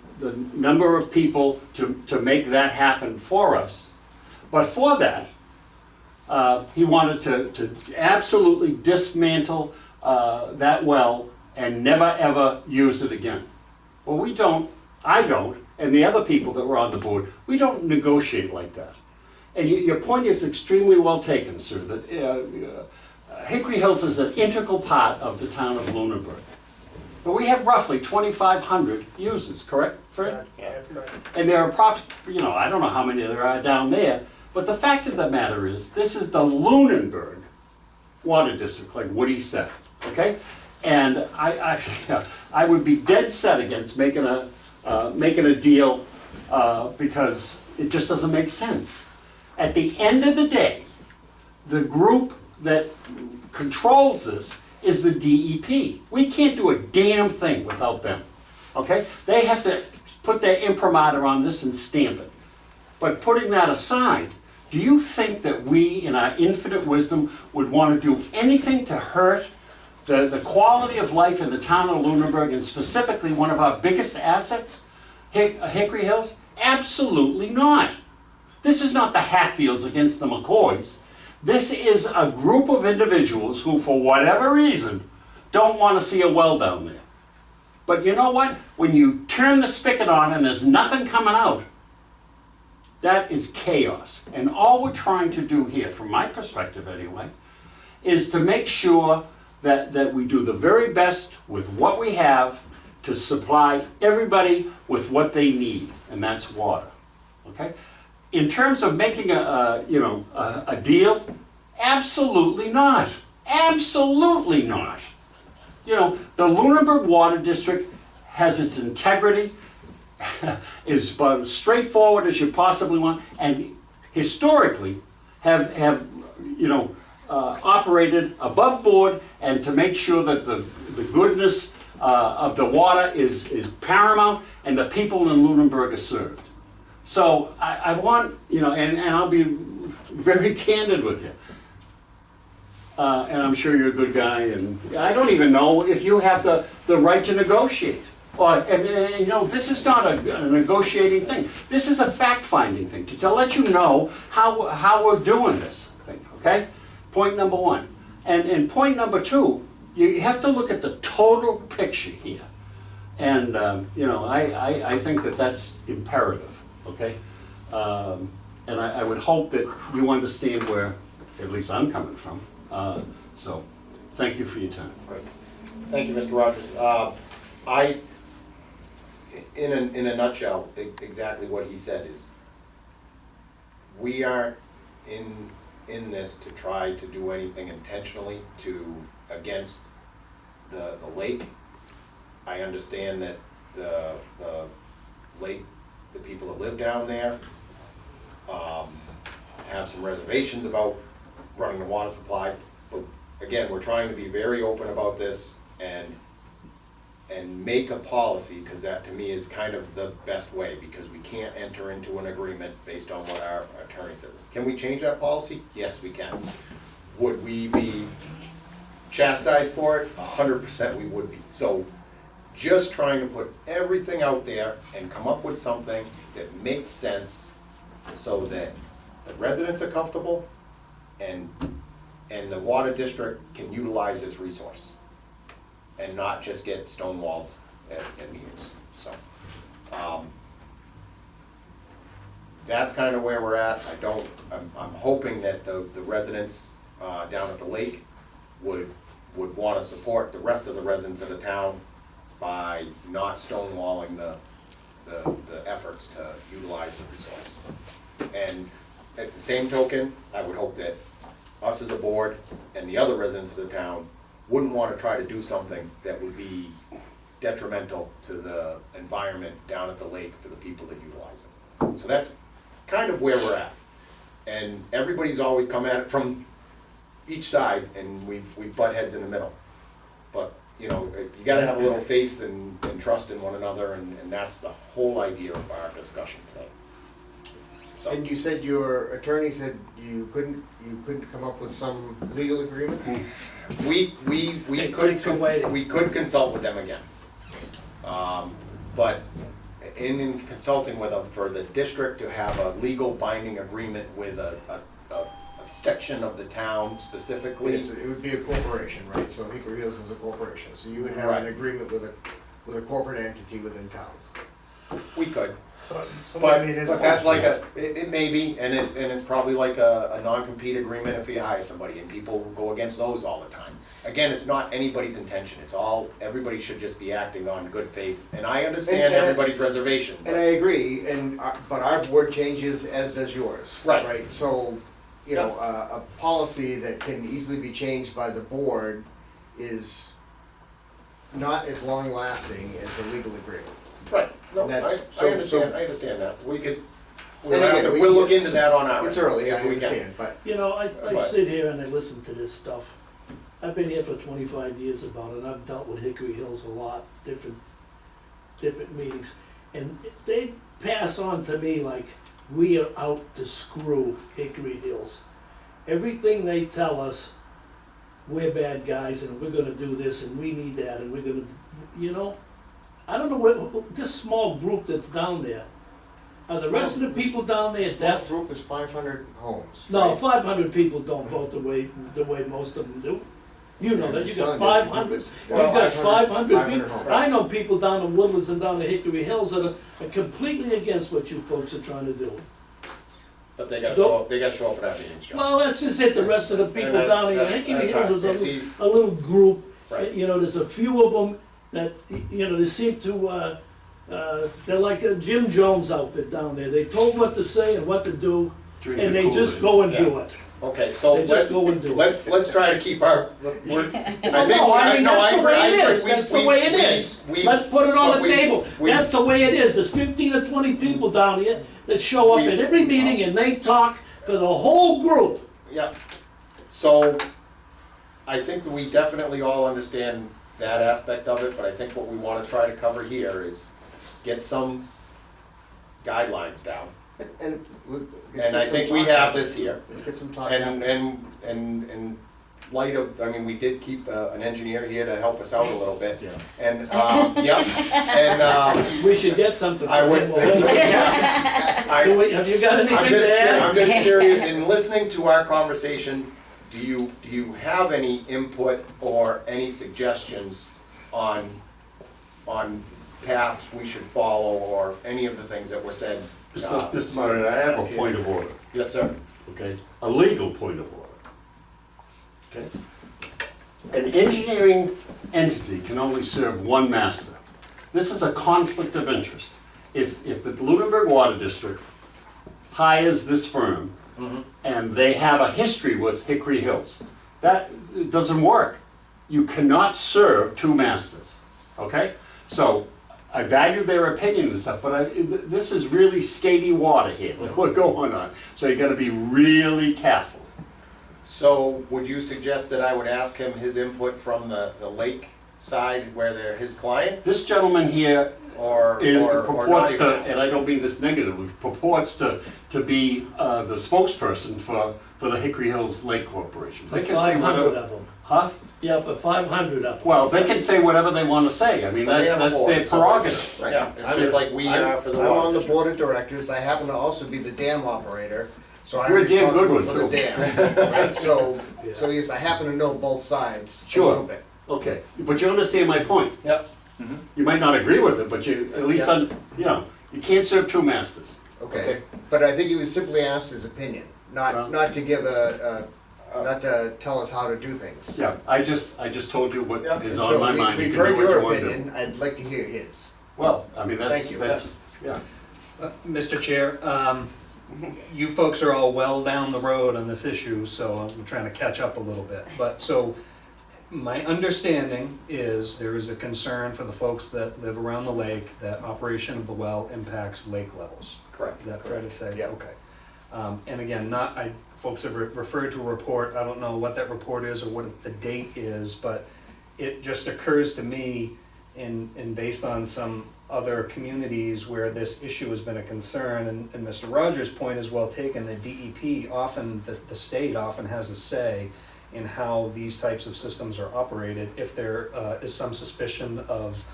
number of people to make that happen for us. But for that, he wanted to absolutely dismantle that well and never ever use it again. Well, we don't, I don't, and the other people that were on the board, we don't negotiate like that. And your point is extremely well taken, sir, that Hickory Hills is an integral part of the town of Lunenburg. But we have roughly 2,500 users, correct, Fred? Yeah, that's correct. And there are you know, I don't know how many there are down there, but the fact of the matter is, this is the Lunenburg Water District, like Woody said, okay? And I would be dead set against making a deal because it just doesn't make sense. At the end of the day, the group that controls this is the DEP. We can't do a damn thing without them, okay? They have to put their imprimatur on this and stamp it. But putting that aside, do you think that we, in our infinite wisdom, would want to do anything to hurt the quality of life in the town of Lunenburg, and specifically one of our biggest assets, Hickory Hills? Absolutely not. This is not the Hatfields against the McCoys. This is a group of individuals who, for whatever reason, don't want to see a well down there. But you know what? When you turn the spigot on and there's nothing coming out, that is chaos. And all we're trying to do here, from my perspective anyway, is to make sure that we do the very best with what we have to supply everybody with what they need, and that's water. Okay? In terms of making a deal, absolutely not. Absolutely not. You know, the Lunenburg Water District has its integrity, is about as straightforward as you possibly want, and historically have operated above board and to make sure that the goodness of the water is paramount and the people in Lunenburg are served. So I want, and I'll be very candid with you. And I'm sure you're a good guy, and I don't even know if you have the right to negotiate. This is not a negotiating thing. This is a fact-finding thing, to let you know how we're doing this thing, okay? Point number one. And point number two, you have to look at the total picture here. And, I think that that's imperative, okay? And I would hope that you understand where, at least I'm coming from. So, thank you for your time. Thank you, Mr. Rogers. In a nutshell, exactly what he said is, we aren't in this to try to do anything intentionally against the lake. I understand that the lake, the people that live down there, have some reservations about running the water supply, but again, we're trying to be very open about this and make a policy, because that to me is kind of the best way, because we can't enter into an agreement based on what our attorney says. Can we change that policy? Yes, we can. Would we be chastised for it? 100% we would be. So just trying to put everything out there and come up with something that makes sense so that the residents are comfortable and the water district can utilize its resource and not just get stonewalled at meetings. So that's kind of where we're at. I'm hoping that the residents down at the lake would want to support the rest of the residents of the town by not stonewalling the efforts to utilize the resource. And at the same token, I would hope that us as a board and the other residents of the town wouldn't want to try to do something that would be detrimental to the environment down at the lake for the people that utilize it. So that's kind of where we're at. And everybody's always come at it from each side, and we butt heads in the middle. But, you gotta have a little faith and trust in one another, and that's the whole idea of our discussion today. So. And you said your attorney said you couldn't come up with some legal agreement? We could consult with them again. But in consulting with them, for the district to have a legal binding agreement with a section of the town specifically. It would be a corporation, right? So Hickory Hills is a corporation, so you would have Right. an agreement with a corporate entity within town. We could. So But maybe it is. that's like it may be, and it's probably like a non-compete agreement if you hire somebody, and people go against those all the time. Again, it's not anybody's intention, everybody should just be acting on good faith, and I understand everybody's reservation. And I agree, but our board changes as does yours. Right. So, a policy that can easily be changed by the board is not as long-lasting as a legal agreement. Right, no, I That's- understand that, we'll again, we'll look into that on our end. It's early, I if we can. understand, but I sit here and I listen to this stuff. I've been here for 25 years about it, and I've dealt with Hickory Hills a lot, different meetings. And they pass on to me like we are out to screw Hickory Hills. Everything they tell us, we're bad guys and we're gonna do this and we need that and we're gonna, I don't know this small group that's down there, Are the rest of the people down there Small deaf? group is 500 homes. No, right? 500 people don't vote the way most of them do. You know Yeah, that, I'm you just got telling you, 500, it's- you've got 500 500 people. homes. I know people down in Woodlands and down in Hickory Hills that are completely against what you folks are trying to do. But they gotta show up, they gotta show up at our meetings, John. Well, that's just it, the rest of the people And down in that's- Hickory that's Hills hard. is It's a little group. Right. You know, there's a few of them that, you know, they seem to, they're like a Jim Jones outfit down there. They told what to say and what to do, Drink and the they just Kool-Aid. go and do it. Okay, so They just go and do it. let's try to keep our, we're, Well, no, I mean, that's the way it is, that's the way it is. Let's put it on the table, that's the way it is, there's 15 or 20 people down here that show up at every meeting and they talk to the whole group. Yeah, so I think that we definitely all understand that aspect of it, but I think what we wanna try to cover here is get some guidelines down. And, let's And get I some think we talk have happening. this here. Let's get some talk And, happening. in light of, I mean, we did keep an engineer here to help us out a little bit. Yeah. And, yep, and, We should get something I from would, him. I, Have you got anything I'm to add? just curious, in listening to our conversation, do you have any input or any suggestions on paths we should follow, or any of the things that were said? Mr. Martin, I have a point of order, Yes, sir. okay? A legal point of order. Okay? An engineering entity can only serve one master. This is a conflict of interest. If the Lunenburg Water District hires this firm, and they have a history with Hickory Hills, that it doesn't work. You cannot serve two masters, okay? So, I value their opinion and stuff, but this is really skatey water here that we're going on. So you gotta be really careful. So would you suggest that I would ask him his input from the lake side where they're his client, This gentleman here or not purports even to, ask? and I don't mean this negatively, purports to be the spokesperson for the Hickory Hills Lake Corporation. For They can say 500 whatever- of them. Huh? Yeah, for 500 of them. Well, they can say whatever they wanna say. I mean, Well, they have a that's board, their so prerogative. Right. Yeah, it's I'm- just like we are for the I'm water on the district. board of directors, I happen to also be the dam operator, so I'm You're a damn good responsible one, for the too. dam. Right, so yes, I happen to know both sides a Sure. little bit. Okay, but you understand my point. Yep, You might not agree with it, but you, at least, Yeah. you can't serve two masters. Okay, but I think he was simply asked his opinion, Well- not to give not to tell us how to do things. Yeah, I just told you what Yeah. is And on so my mind. You we've can do heard what your you want to do. opinion, I'd like to hear his. Well, I mean, that's, Thank you. yeah. Mr. Chair, you folks are all well down the road on this issue, so I'm trying to catch up a little bit. But so, my understanding is there is a concern for the folks that live around the lake that operation of the well impacts lake levels. correct. Is that fair to say? Yeah. Okay. And again, folks have referred to a report, I don't know what that report is or what the date is, but it just occurs to me, and based on some other communities where this issue has been a concern, and Mr. Rogers' point is well taken, the DEP often, the state often has a say in how these types of systems are operated if there is some suspicion of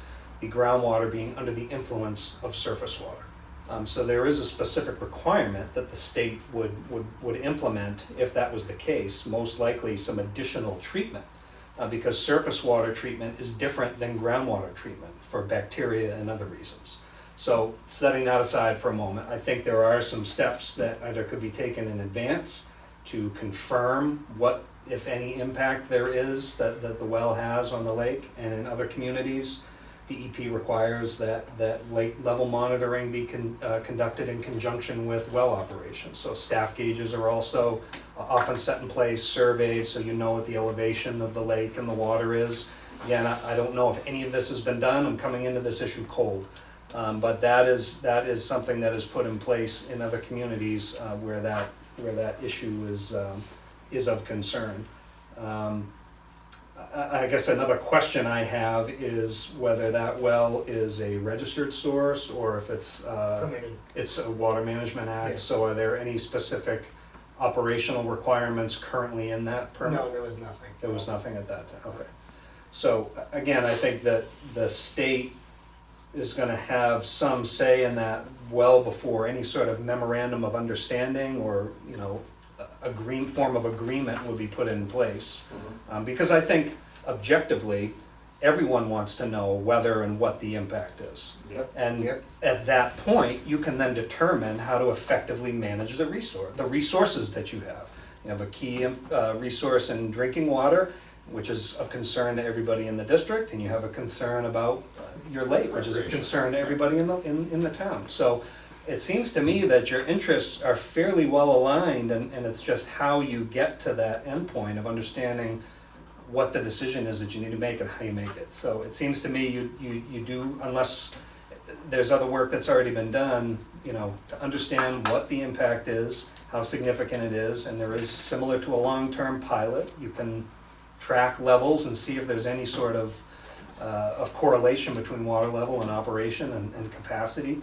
the groundwater being under the influence of surface water. So there is a specific requirement that the state would implement if that was the case, most likely some additional treatment, because surface water treatment is different than groundwater treatment for bacteria and other reasons. So setting that aside for a moment, I think there are some steps that either could be taken in advance to confirm what, if any, impact there is that the well has on the lake, and in other communities, DEP requires that lake level monitoring be conducted in conjunction with well operations. So staff gauges are also often set in place, surveyed, so you know what the elevation of the lake and the water is. Again, I don't know if any of this has been done, I'm coming into this issue cold. But that is something that is put in place in other communities where that issue is of concern. I guess another question I have is whether that well is a registered source or if it's a Water Management Act. Yes. So are there any specific operational requirements currently in that permit? No, there was nothing. There was nothing at that time, okay. So again, I think that the state is gonna have some say in that well before any sort of memorandum of understanding or, you know, form of agreement would be put in place. Because I think objectively, everyone wants to know whether and what the impact is. Yep. And Yep. at that point, you can then determine how to effectively manage the resources that you have. You have a key resource in drinking water, which is of concern to everybody in the district, and you have a concern about your lake, which is of concern to everybody in the town. So it seems to me that your interests are fairly well aligned, and it's just how you get to that endpoint of understanding what the decision is that you need to make and how you make it. So it seems to me you do, unless there's other work that's already been done, you know, to understand what the impact is, how significant it is, and there is, similar to a long-term pilot, you can track levels and see if there's any sort of correlation between water level and operation and capacity.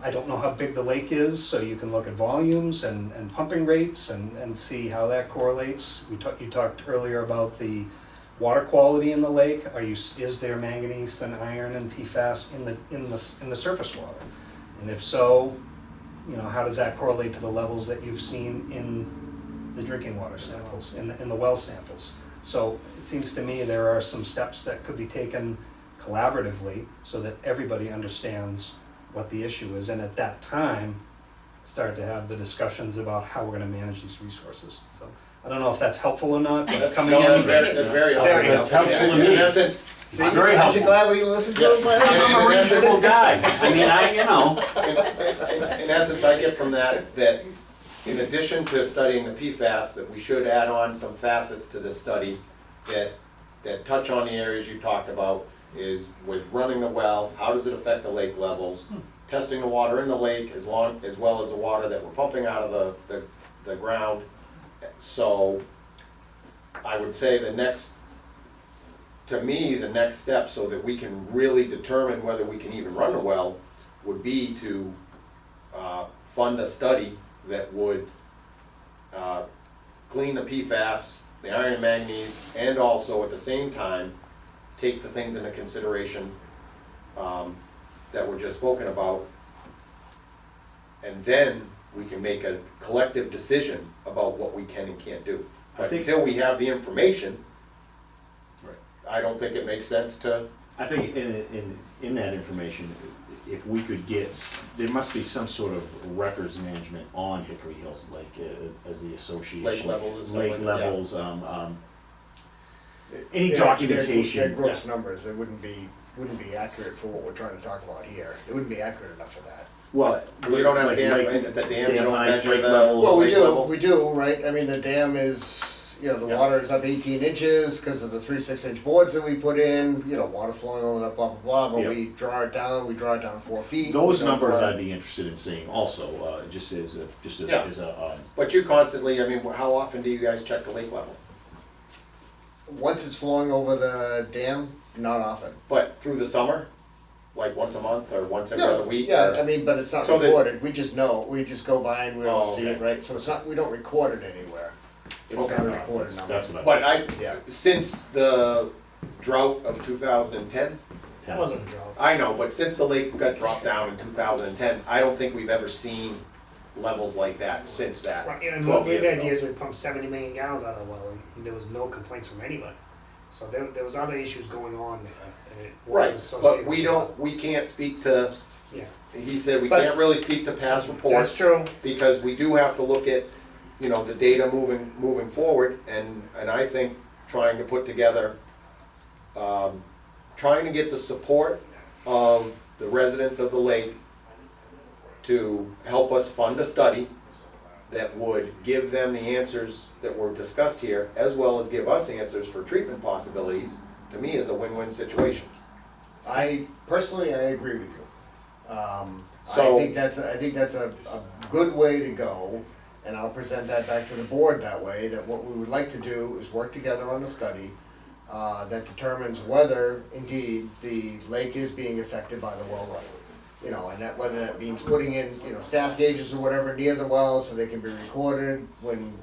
I don't know how big the lake is, so you can look at volumes and pumping rates and see how that correlates. You talked earlier about the water quality in the lake. Is there manganese and iron and PFAS in the surface water? And if so, you know, how does that correlate to the levels that you've seen in the drinking water samples, in the well samples? So it seems to me there are some steps that could be taken collaboratively so that everybody understands what the issue is, and at that time, start to have the discussions about how we're gonna manage these resources. So I don't know if that's helpful or not, but coming No, in. that's very helpful. Very helpful to In me. essence, See, Very aren't you helpful. glad we listened to him? I'm a reasonable guy. I mean, in essence, I get from that in addition to studying the PFAS, that we should add on some facets to this study that touch on the areas you talked about, is with running the well, how does it affect the lake levels, testing the water in the lake as well as the water that we're pumping out of the ground. So I would say the next step, so that we can really determine whether we can even run the well, would be to fund a study that would clean the PFAS, the iron and manganese, and also at the same time take the things into consideration that were just spoken about, and then we can make a collective decision about what we can and can't do. But until we have the information, Right. I don't think it makes sense to. I think in that information, if we could there must be some sort of records management on Hickory Hills Lake as the association. Lake levels and stuff Lake like that, yeah. levels, any They're documentation. gross numbers, it wouldn't be accurate for what we're trying to talk about here. It wouldn't be accurate enough for that. Well, We don't have like dam, lake- the dam, you don't heights, measure lake the levels. Well, lake level. we do, right? I mean, the dam is, you know, the Yeah. water is up 18 inches because of the 3 6-inch boards that we put in, you know, water flowing over that, blah, blah, blah. But Yeah. we draw it down 4 feet. Those You know, numbers for- I'd be interested in seeing also, just as Yeah. a, But you constantly, I mean, how often do you guys check the lake level? Once it's flowing over the dam, not often. But through the summer, like once a month or once every other week? Yeah, or- I mean, but it's not So that- recorded, we just know, we just go by and we all Oh, see it, okay. right? So it's not, we don't record it anywhere. It's Okay. not a recorded number. that's what I. But I, Yeah. since the drought of 2010, That wasn't a drought. I know, but since the lake got dropped down in 2010, I don't think we've ever seen levels like that since that, Right, and 12 we've years had ago. years we pumped 70 million gallons out of the well, and there was no complaints from anybody. So there was other issues going on there, and it wasn't Right, associated but we with don't, we can't speak to, that. Yeah, he said we But- can't really speak to past reports. that's true. Because we do have to look at, you know, the data moving forward, and I think trying to put together, trying to get the support of the residents of the lake to help us fund a study that would give them the answers that were discussed here, as well as give us answers for treatment possibilities, to me is a win-win situation. I agree with you. So- I think that's a good way to go, and I'll present that back to the board that way, that what we would like to do is work together on a study that determines whether indeed the lake is being affected by the well run. You know, and that, whether that means putting in, you know, staff gauges or whatever near the well so they can be recorded when.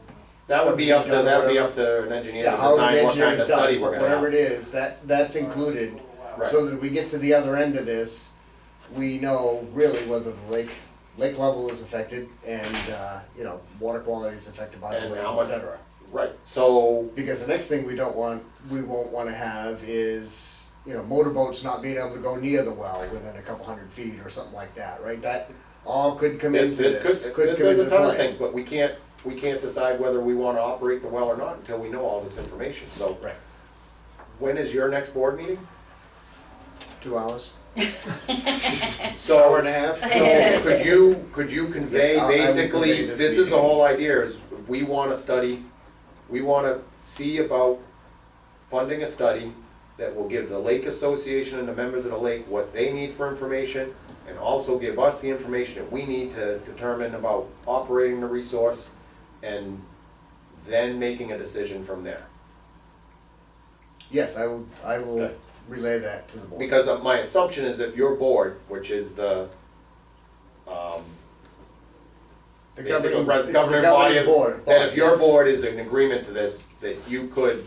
That would be up to, stuff is that would be done, up to an engineer Yeah, to however the design what kind engineering's of study done, we're gonna whatever have. it is, that's included, so that we get to the other end of this, we know really whether the lake level is affected and, you know, water quality is affected by the And lake, how et much- cetera. Right, so, Because the next thing we won't wanna have is, you know, motorboats not being able to go near the well within a couple hundred feet or something like that, right? That all could come into this this, could, could come there's into a ton of play. things, but we can't decide whether we wanna operate the well or not until we know all this information, so. Right. When is your next board meeting? 2 hours, So. hour and a half. So could you convey, Yeah, I will basically, convey this this is the meeting. whole idea, is we wanna study, we wanna see about funding a study that will give the Lake Association and the members of the lake what they need for information, and also give us the information that we need to determine about operating the resource, and then making a decision from there. Yes, I will Okay. relay that to the board. Because my assumption is if your board, which is the, The basically, governing, right, it's the governing body governing of- board. that if your board is in agreement to this, that you could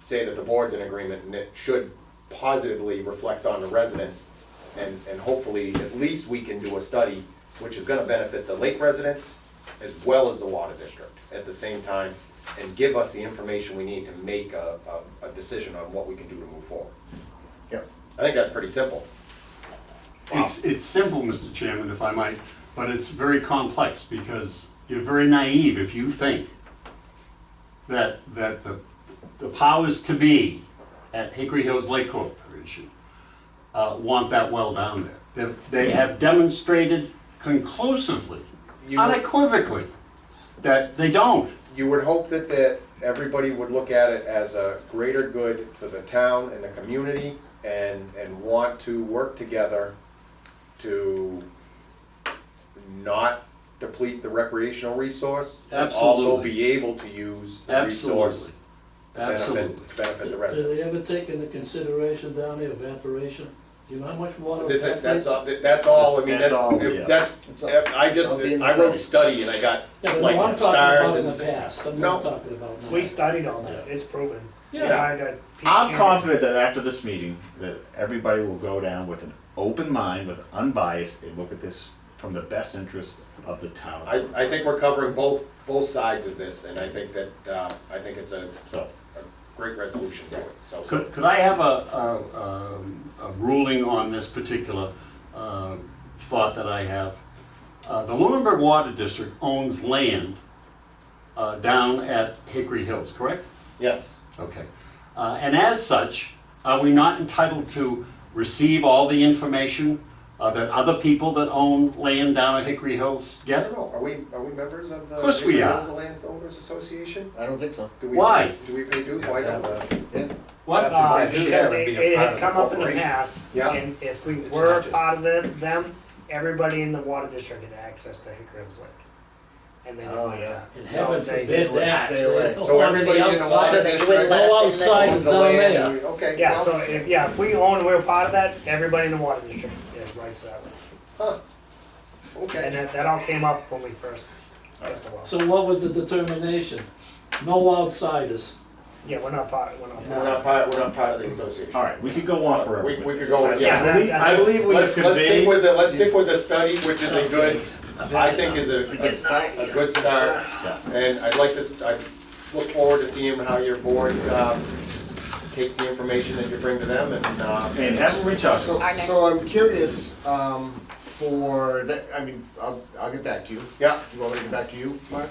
say that the board's in agreement, and it should positively reflect on the residents, and hopefully, at least we can do a study which is gonna benefit the lake residents as well as the water district at the same time, and give us the information we need to make a decision on what we can do to move forward. Yep. I think that's pretty simple. It's simple, Mr. Chairman, if I might, but it's very complex because you're very naive if you think that the powers to be at Hickory Hills Lake Corporation want that well down there. They have demonstrated conclusively, You- unequivocally, that they don't. You would hope that everybody would look at it as a greater good for the town and the community, and want to work together to not deplete the recreational resource, and also Absolutely. be able to use the resource Absolutely. to benefit the Do they residents. ever take into consideration down there evaporation? Do you know how much water That's evaporates? all, I mean, That's all, if yeah. that's, That'll be in the I wrote study. study and I got Yeah, but no, like I'm talking stars about in and. the past, I'm No. not talking about now. We studied all that, it's proven. Yeah. I got Pete I'm Sheehan. confident that after this meeting, that everybody will go down with an open mind, with unbiased, and look at this from the best interest of the town. I think we're covering both sides of this, and I think that, I think it's a So, great resolution to it, so. Could I have a ruling on this particular thought that I have? The Lunenburg Water District owns land down at Hickory Hills, correct? Yes. Okay. And as such, are we not entitled to receive all the information that other people that own land down at Hickory Hills I get? don't know, are we members of the? Of course we Hickory are. Hills Landowners Association? I don't think so. Do we- Why? Do we pay dues? Why don't we? Yeah. What? Because it had come up in the past, Yeah. and if we It's were not just- part of them, everybody in the water district had access to Hickory Hills Lake. And they didn't Oh, want yeah. that. And So heaven they- forbid would that. stay away. They don't So want everybody any in the outside- water So they district wouldn't let No us in there. outside owns is the down land, there. and we- okay. Yeah, well, so if we own and we're part of that, everybody in the water district has rights to that land. Huh, And okay. that all came up when we first got the well. So what was the determination? No outsiders. Yeah, we're not part, We're not part of the association. all right, we could go on forever. We with could this. go, I yeah. believe- I believe we have Let's stick conveyed, with let's stick with the study, which is a good, I think is It's a good start. a good start. yeah. And I look forward to seeing how your board, takes the information that you bring to them and And have them reach out to So, us. Our next- so I'm curious, for that, I mean, I'll get back to you. Yeah, You want me to get back to you, Mark?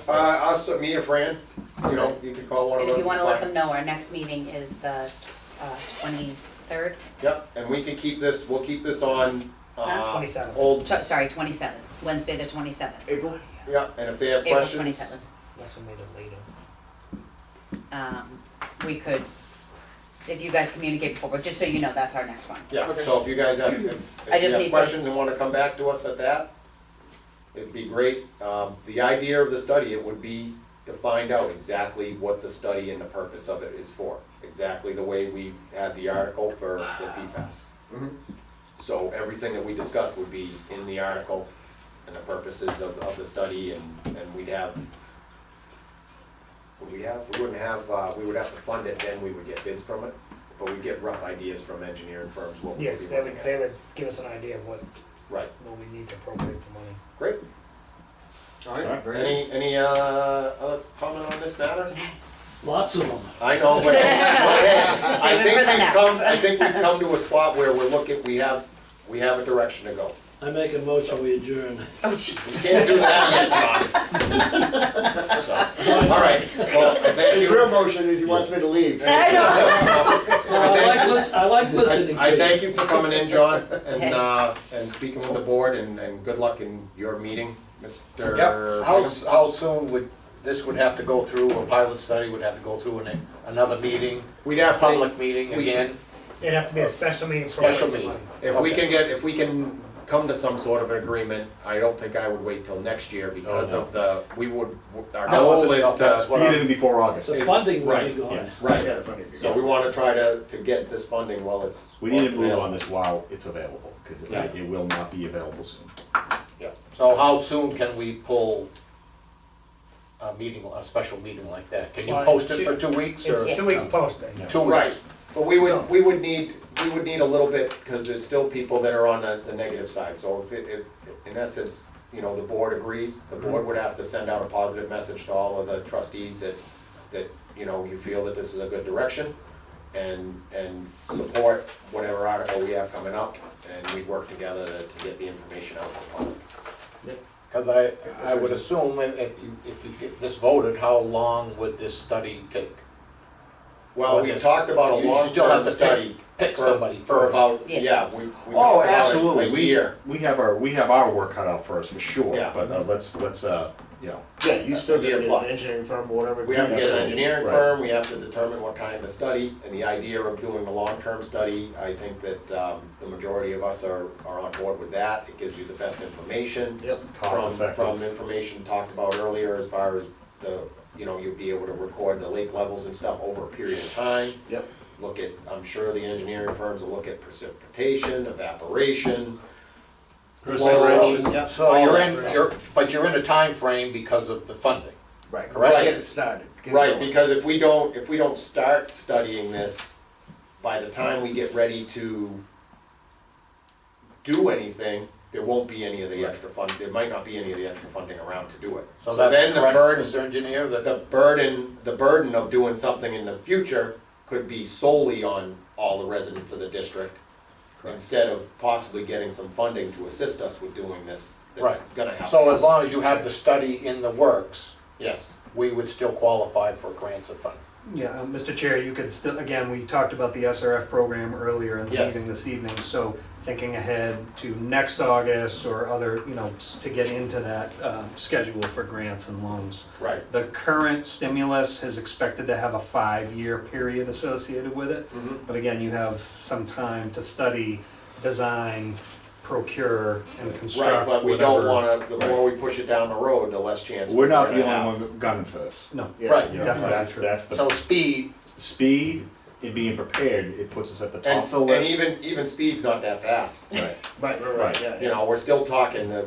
me or Fran, you know, you can call one of And us. if you wanna it's let fine. them know, our next meeting is the 23rd, Yep, and we can keep this, we'll keep this on, 27th. old, sorry, 27th, Wednesday the 27th, April? yeah, and if they have April questions. 27th. Unless we made it later. We could, if you guys communicate before, but just so you know, that's our next one. Yeah, Okay. so if you guys have, I if just you have need to- questions and wanna come back to us at that, it'd be great. The idea of the study, it would be to find out exactly what the study and the purpose of it is for. Exactly the way we had the article for the PFAS. Mhm. So everything that we discussed would be in the article and the purposes of the study, and we'd have, we wouldn't have, we would have to fund it, then we would get bids from it. but we get rough ideas from engineering firms, what we would Yes, be they looking would, at. they would give us an idea of what Right, we need to appropriate for money. great. All right, very good. Any other comment on this matter? Lots of them. I know, but, hey, Save it for the next. I think we've come to a spot where we're looking, we have a direction to go. I make a motion, we adjourn. Oh, We jeez. can't do that yet, John. So, all right, well, thank His you. real motion is he wants me to leave. I know. I like listening to I you. thank you for coming in, John, and speaking with the board, and good luck in your meeting, Mr. Yep, how soon would, this would have to go through, a pilot study would have to go through another meeting, We'd have to, public meeting again? It'd have to be a special meeting. for Special the meeting. money. if we can come to some sort of an agreement, I don't think I would wait till next year because Oh, no. of the, our No, goal this is is- that's to, what Even before August. The funding will be Right, gone. yes. right, Yeah, funny. so we wanna try to get this funding while it's. We need to while it's move available. on this while it's available, because Yeah. it will not be available soon. So how soon can we pull a meeting, a special meeting like that? Can you Well, post it for 2 weeks or? It's 2 weeks posted. 2 weeks? Right, but we So- would need a little bit, because there's still people that are on the negative side, so if, in essence, you know, the board agrees, the board would have to send out a positive message to all of the trustees that, you know, you feel that this is a good direction, and support whatever article we have coming up, and we work together to get the information out to the public. Because I would assume if you get this voted, how long would this study take? Well, we talked about a You still have long-term to study Pick for somebody for first. about, Yeah. yeah, we Oh, talked about absolutely, a year. we have our work cut out for us, for sure, Yeah. but let's, you know. Yeah, you still Year get plus. an engineering firm or whatever. We have to get an engineering Right. firm, we have to determine what kind of study, and the idea of doing a long-term study, I think that the majority of us are on board with that. It gives you the best information. Yep. Cost effective. From information talked about earlier, as far as you know, you'll be able to record the lake levels and stuff over a period of time. Yep. Look at, I'm sure the engineering firms will look at precipitation, evaporation, Precipitation. Yep. So all you're that but you're in a time frame because of the funding. Right, Correct. Get it started. Get it Right, going. because if we don't start studying this, by the time we get ready to do anything, there won't be any of the extra fund, there might not be any of the extra funding around to do it. So then that's the correct, burden, Mr. Engineer, that the burden of doing something in the future could be solely on all the residents of the district, instead of possibly getting some funding to assist us with doing this, that's Right. gonna happen. So as long as you have the study in the works, Yes, we would still qualify for grants of funding. Yeah, Mr. Chair, you could still, again, we talked about the SRF program earlier in the Yes. meeting this evening, so thinking ahead to next August or other, you know, to get into that schedule for grants and loans. right. The current stimulus is expected to have a 5-year period associated with it, Mhm. but again, you have some time to study, design, procure, and Right, construct but we don't whatever. wanna, the more we push it down the road, the less chance. We're not gonna the have. only one gunning for this. No, Yeah. Right. You know, Definitely that's the So speed, speed and being prepared, it puts us at the top And, of the and list. even speed's not that fast. Right. Right, yeah. You know, we're still talking to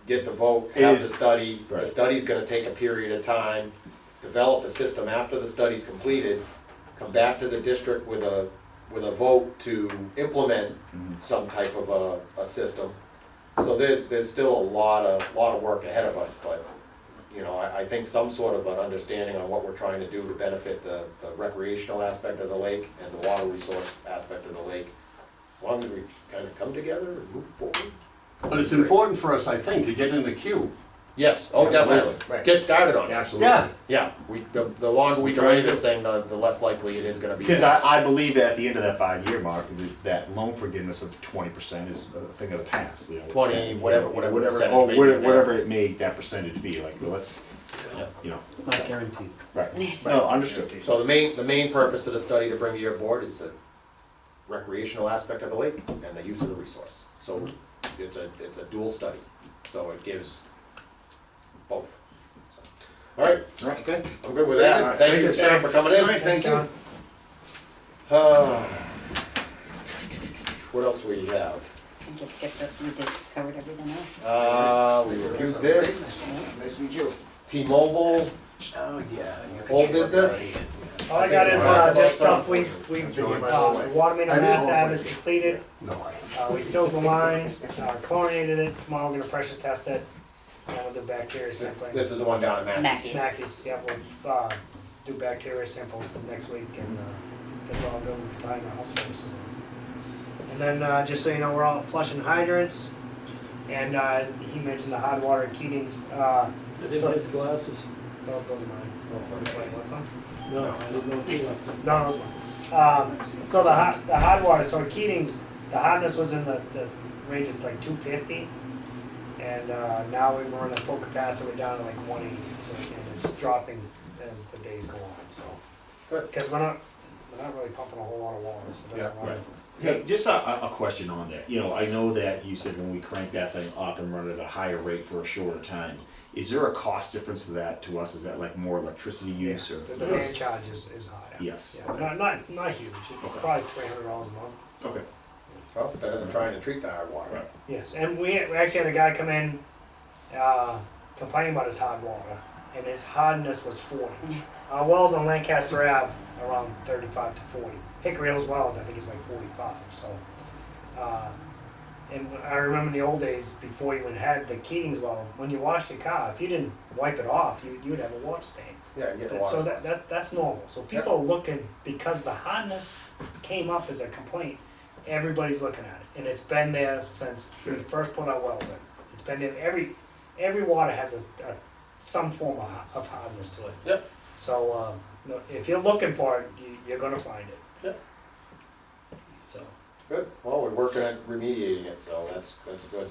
get the vote, It have the is- study, the right. study's gonna take a period of time, develop the system after the study's completed, come back to the district with a vote to implement Mhm. some type of a system. So there's still a lot of work ahead of us, but, you know, I think some sort of an understanding on what we're trying to do to benefit the recreational aspect of the lake and the water resource aspect of the lake, as long as we kind of come together and move forward. But it's important for us, I think, to get in the queue. Yes, oh, definitely, Right. get started on this. Absolutely. Yeah, Yeah, the longer we delay this thing, the less likely it is gonna be. Because I believe at the end of that 5-year mark, that loan forgiveness of 20% is a thing of the past. You know, 20, whatever percentage oh, may be there. whatever it may, that percentage be, like, well, let's, you know, it's not guaranteed. right. No, understood. So the main purpose of the study to bring to your board is the recreational aspect of the lake and the use of the resource. So it's a dual study, so it gives both. All right, Okay. I'm good with Very that. good. Thank Very you, good, sir, for coming in. All right, thank you. What else we have? I just skipped it, we did, covered everything else. We reviewed this, Nice to meet you. T-Mobile, oh, yeah. old business. All I got is, just stuff we've, water main on Mass Ave is completed. No, We filled the line, chlorinated it, tomorrow we're gonna pressure test it, and we'll do bacteria sampling. This is the one down at Mackey's. Mackey's. Snackies, yeah, we'll, do bacteria sample next week, and, that's all good, we can tie in our house services. And then, just so you know, we're all flushing hydrants, and, as he mentioned, the hot water at Keating's, I didn't get his glasses. those are mine. Wait, what's on? No, I didn't know if he left them. No, those mine. So the hot water, so at Keating's, the hotness was in the range of like 250, and now we're running full capacity, we're down to like 180, so and it's dropping as the days go on, so. Good. Because we're not really pumping a whole lot of water, so it doesn't run. right. Hey, just a question on that. You know, I know that you said when we crank that thing up and run it at a higher rate for a shorter time, is there a cost difference to that to us? Is that like more electricity use Yes, or? the demand charge is higher. Yes. Yeah, Okay. not huge, it's Okay. probably $300 a month. Okay. Well, better than trying to treat the hard water. Right. Yes, and we actually had a guy come in, complaining about his hard water, and his hardness was 40. Our wells on Lancaster Ave around 35 to 40. Hickory Hills wells, I think it's like 45, so. And I remember in the old days, before you even had the Keating's well, when you washed your car, if you didn't wipe it off, you would have a water stain. Yeah, get the water. So that's normal. So people are looking, because the hardness came up as a complaint, everybody's looking at it. And it's been there since we first put our wells in. It's been there, every water has some form of hardness to it. Yep. So, if you're looking for it, you're gonna find it. Yep. So, Good, well, we're working at remediating it, so that's good.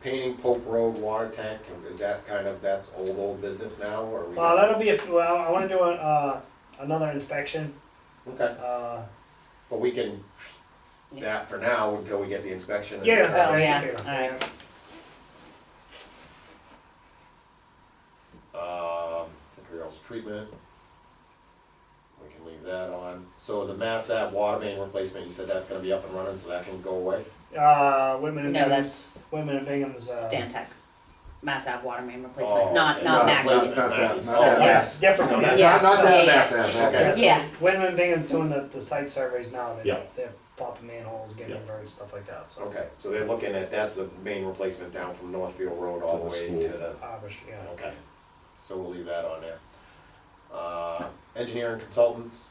Painting Pope Road water tank, is that that's old business now, or we? that'll be, I wanna do another inspection. Okay, but we can, that for now, until we get the inspection. and- Yeah. Oh, yeah, Yeah. alright. Materials treatment. We can leave that on. So the Mass Ave water main replacement, you said that's gonna be up and running, so that can go away? Whitman and No, Bingham's, that's Whitman and Bingham's, Stantec, Mass Ave water main Oh, replacement, not okay. Mackey's. Not that, not Oh, that. yes. different. No, yeah. Yeah. Not that Yeah. Mass Ave, Yeah, okay. so Yeah. Whitman and Bingham's doing the site surveys now, Yeah. they're popping manholes, getting Yeah. inverted, stuff like that, so. Okay, so they're looking at, that's the main replacement down from Northfield Road all the To the way school. to the, Yeah. okay. So we'll leave that on there. Engineering consultants.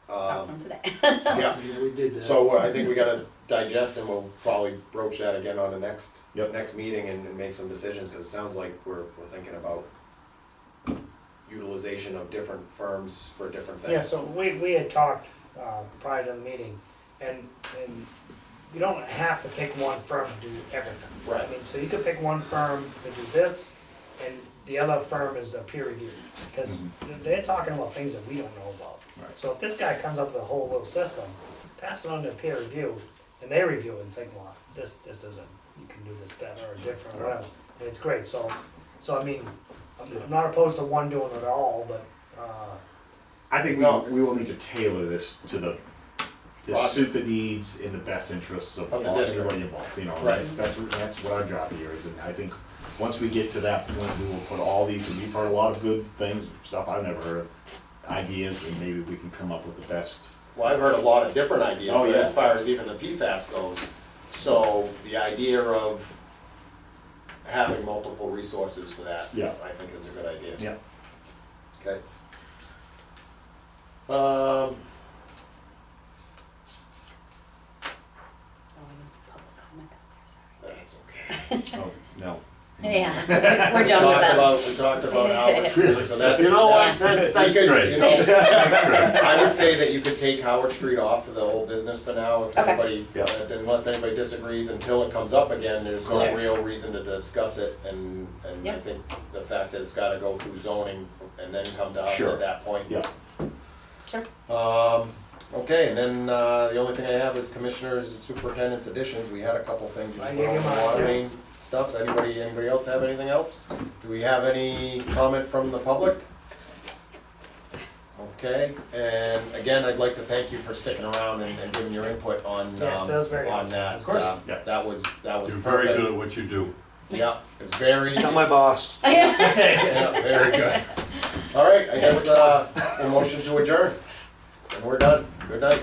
Talked to him today. Yeah, Yeah, we did that. so I think we gotta digest and we'll probably broach that again on the next meeting and make some decisions, cause it sounds like we're thinking about utilization of different firms for different things. Yeah, so we had talked, prior to the meeting, and you don't have to pick one firm to do everything. Right. I mean, so you could pick one firm to do this, and the other firm is a peer review, because they're talking about things that we don't know about. Right. So if this guy comes up with a whole little system, pass it on to peer review, and they review it and say, well, this isn't, you can do this better or different, or whatever, and it's great, so I mean, I'm not opposed to one doing it all, but, I think we will need to tailor this to suit the needs in the best interests of Of the district. everybody involved, you know, Right. that's what our job here is, and I think once we get to that point, we will put all these, and we've heard a lot of good things, stuff I've never heard of, ideas, and maybe we can come up with the best. Well, I've heard a lot of different ideas, Oh, but yeah. as far as even the PFAS goes, so the idea of having multiple resources for that, Yeah. I think is a good idea. Yeah. Okay. That's okay. Oh, no. Yeah, we're done with that. We talked about Howard Street, so that. You know what, that- that's you could, great. you know, I would say that you could take Howard Street off of the whole business for now, if Okay. anybody, unless anybody disagrees, until it comes up again, there's no Sure. real reason to discuss it, and I Yep. think the fact that it's gotta go through zoning and then come to us Sure. at that point. Yeah. Sure. Okay, and then, the only thing I have is commissioners and superintendent's additions, we had a couple things. I gave you mine, Water yeah. main stuff, anybody else have anything else? Do we have any comment from the public? Okay, and again, I'd like to thank you for sticking around and giving your input on, Yes, that was very on helpful. that. Of course. Yeah. That was You're very perfect. good at what you do. Yeah, it's very, Tell my boss. yeah, very good. All right, I guess, a motion to adjourn. And we're done. Good night.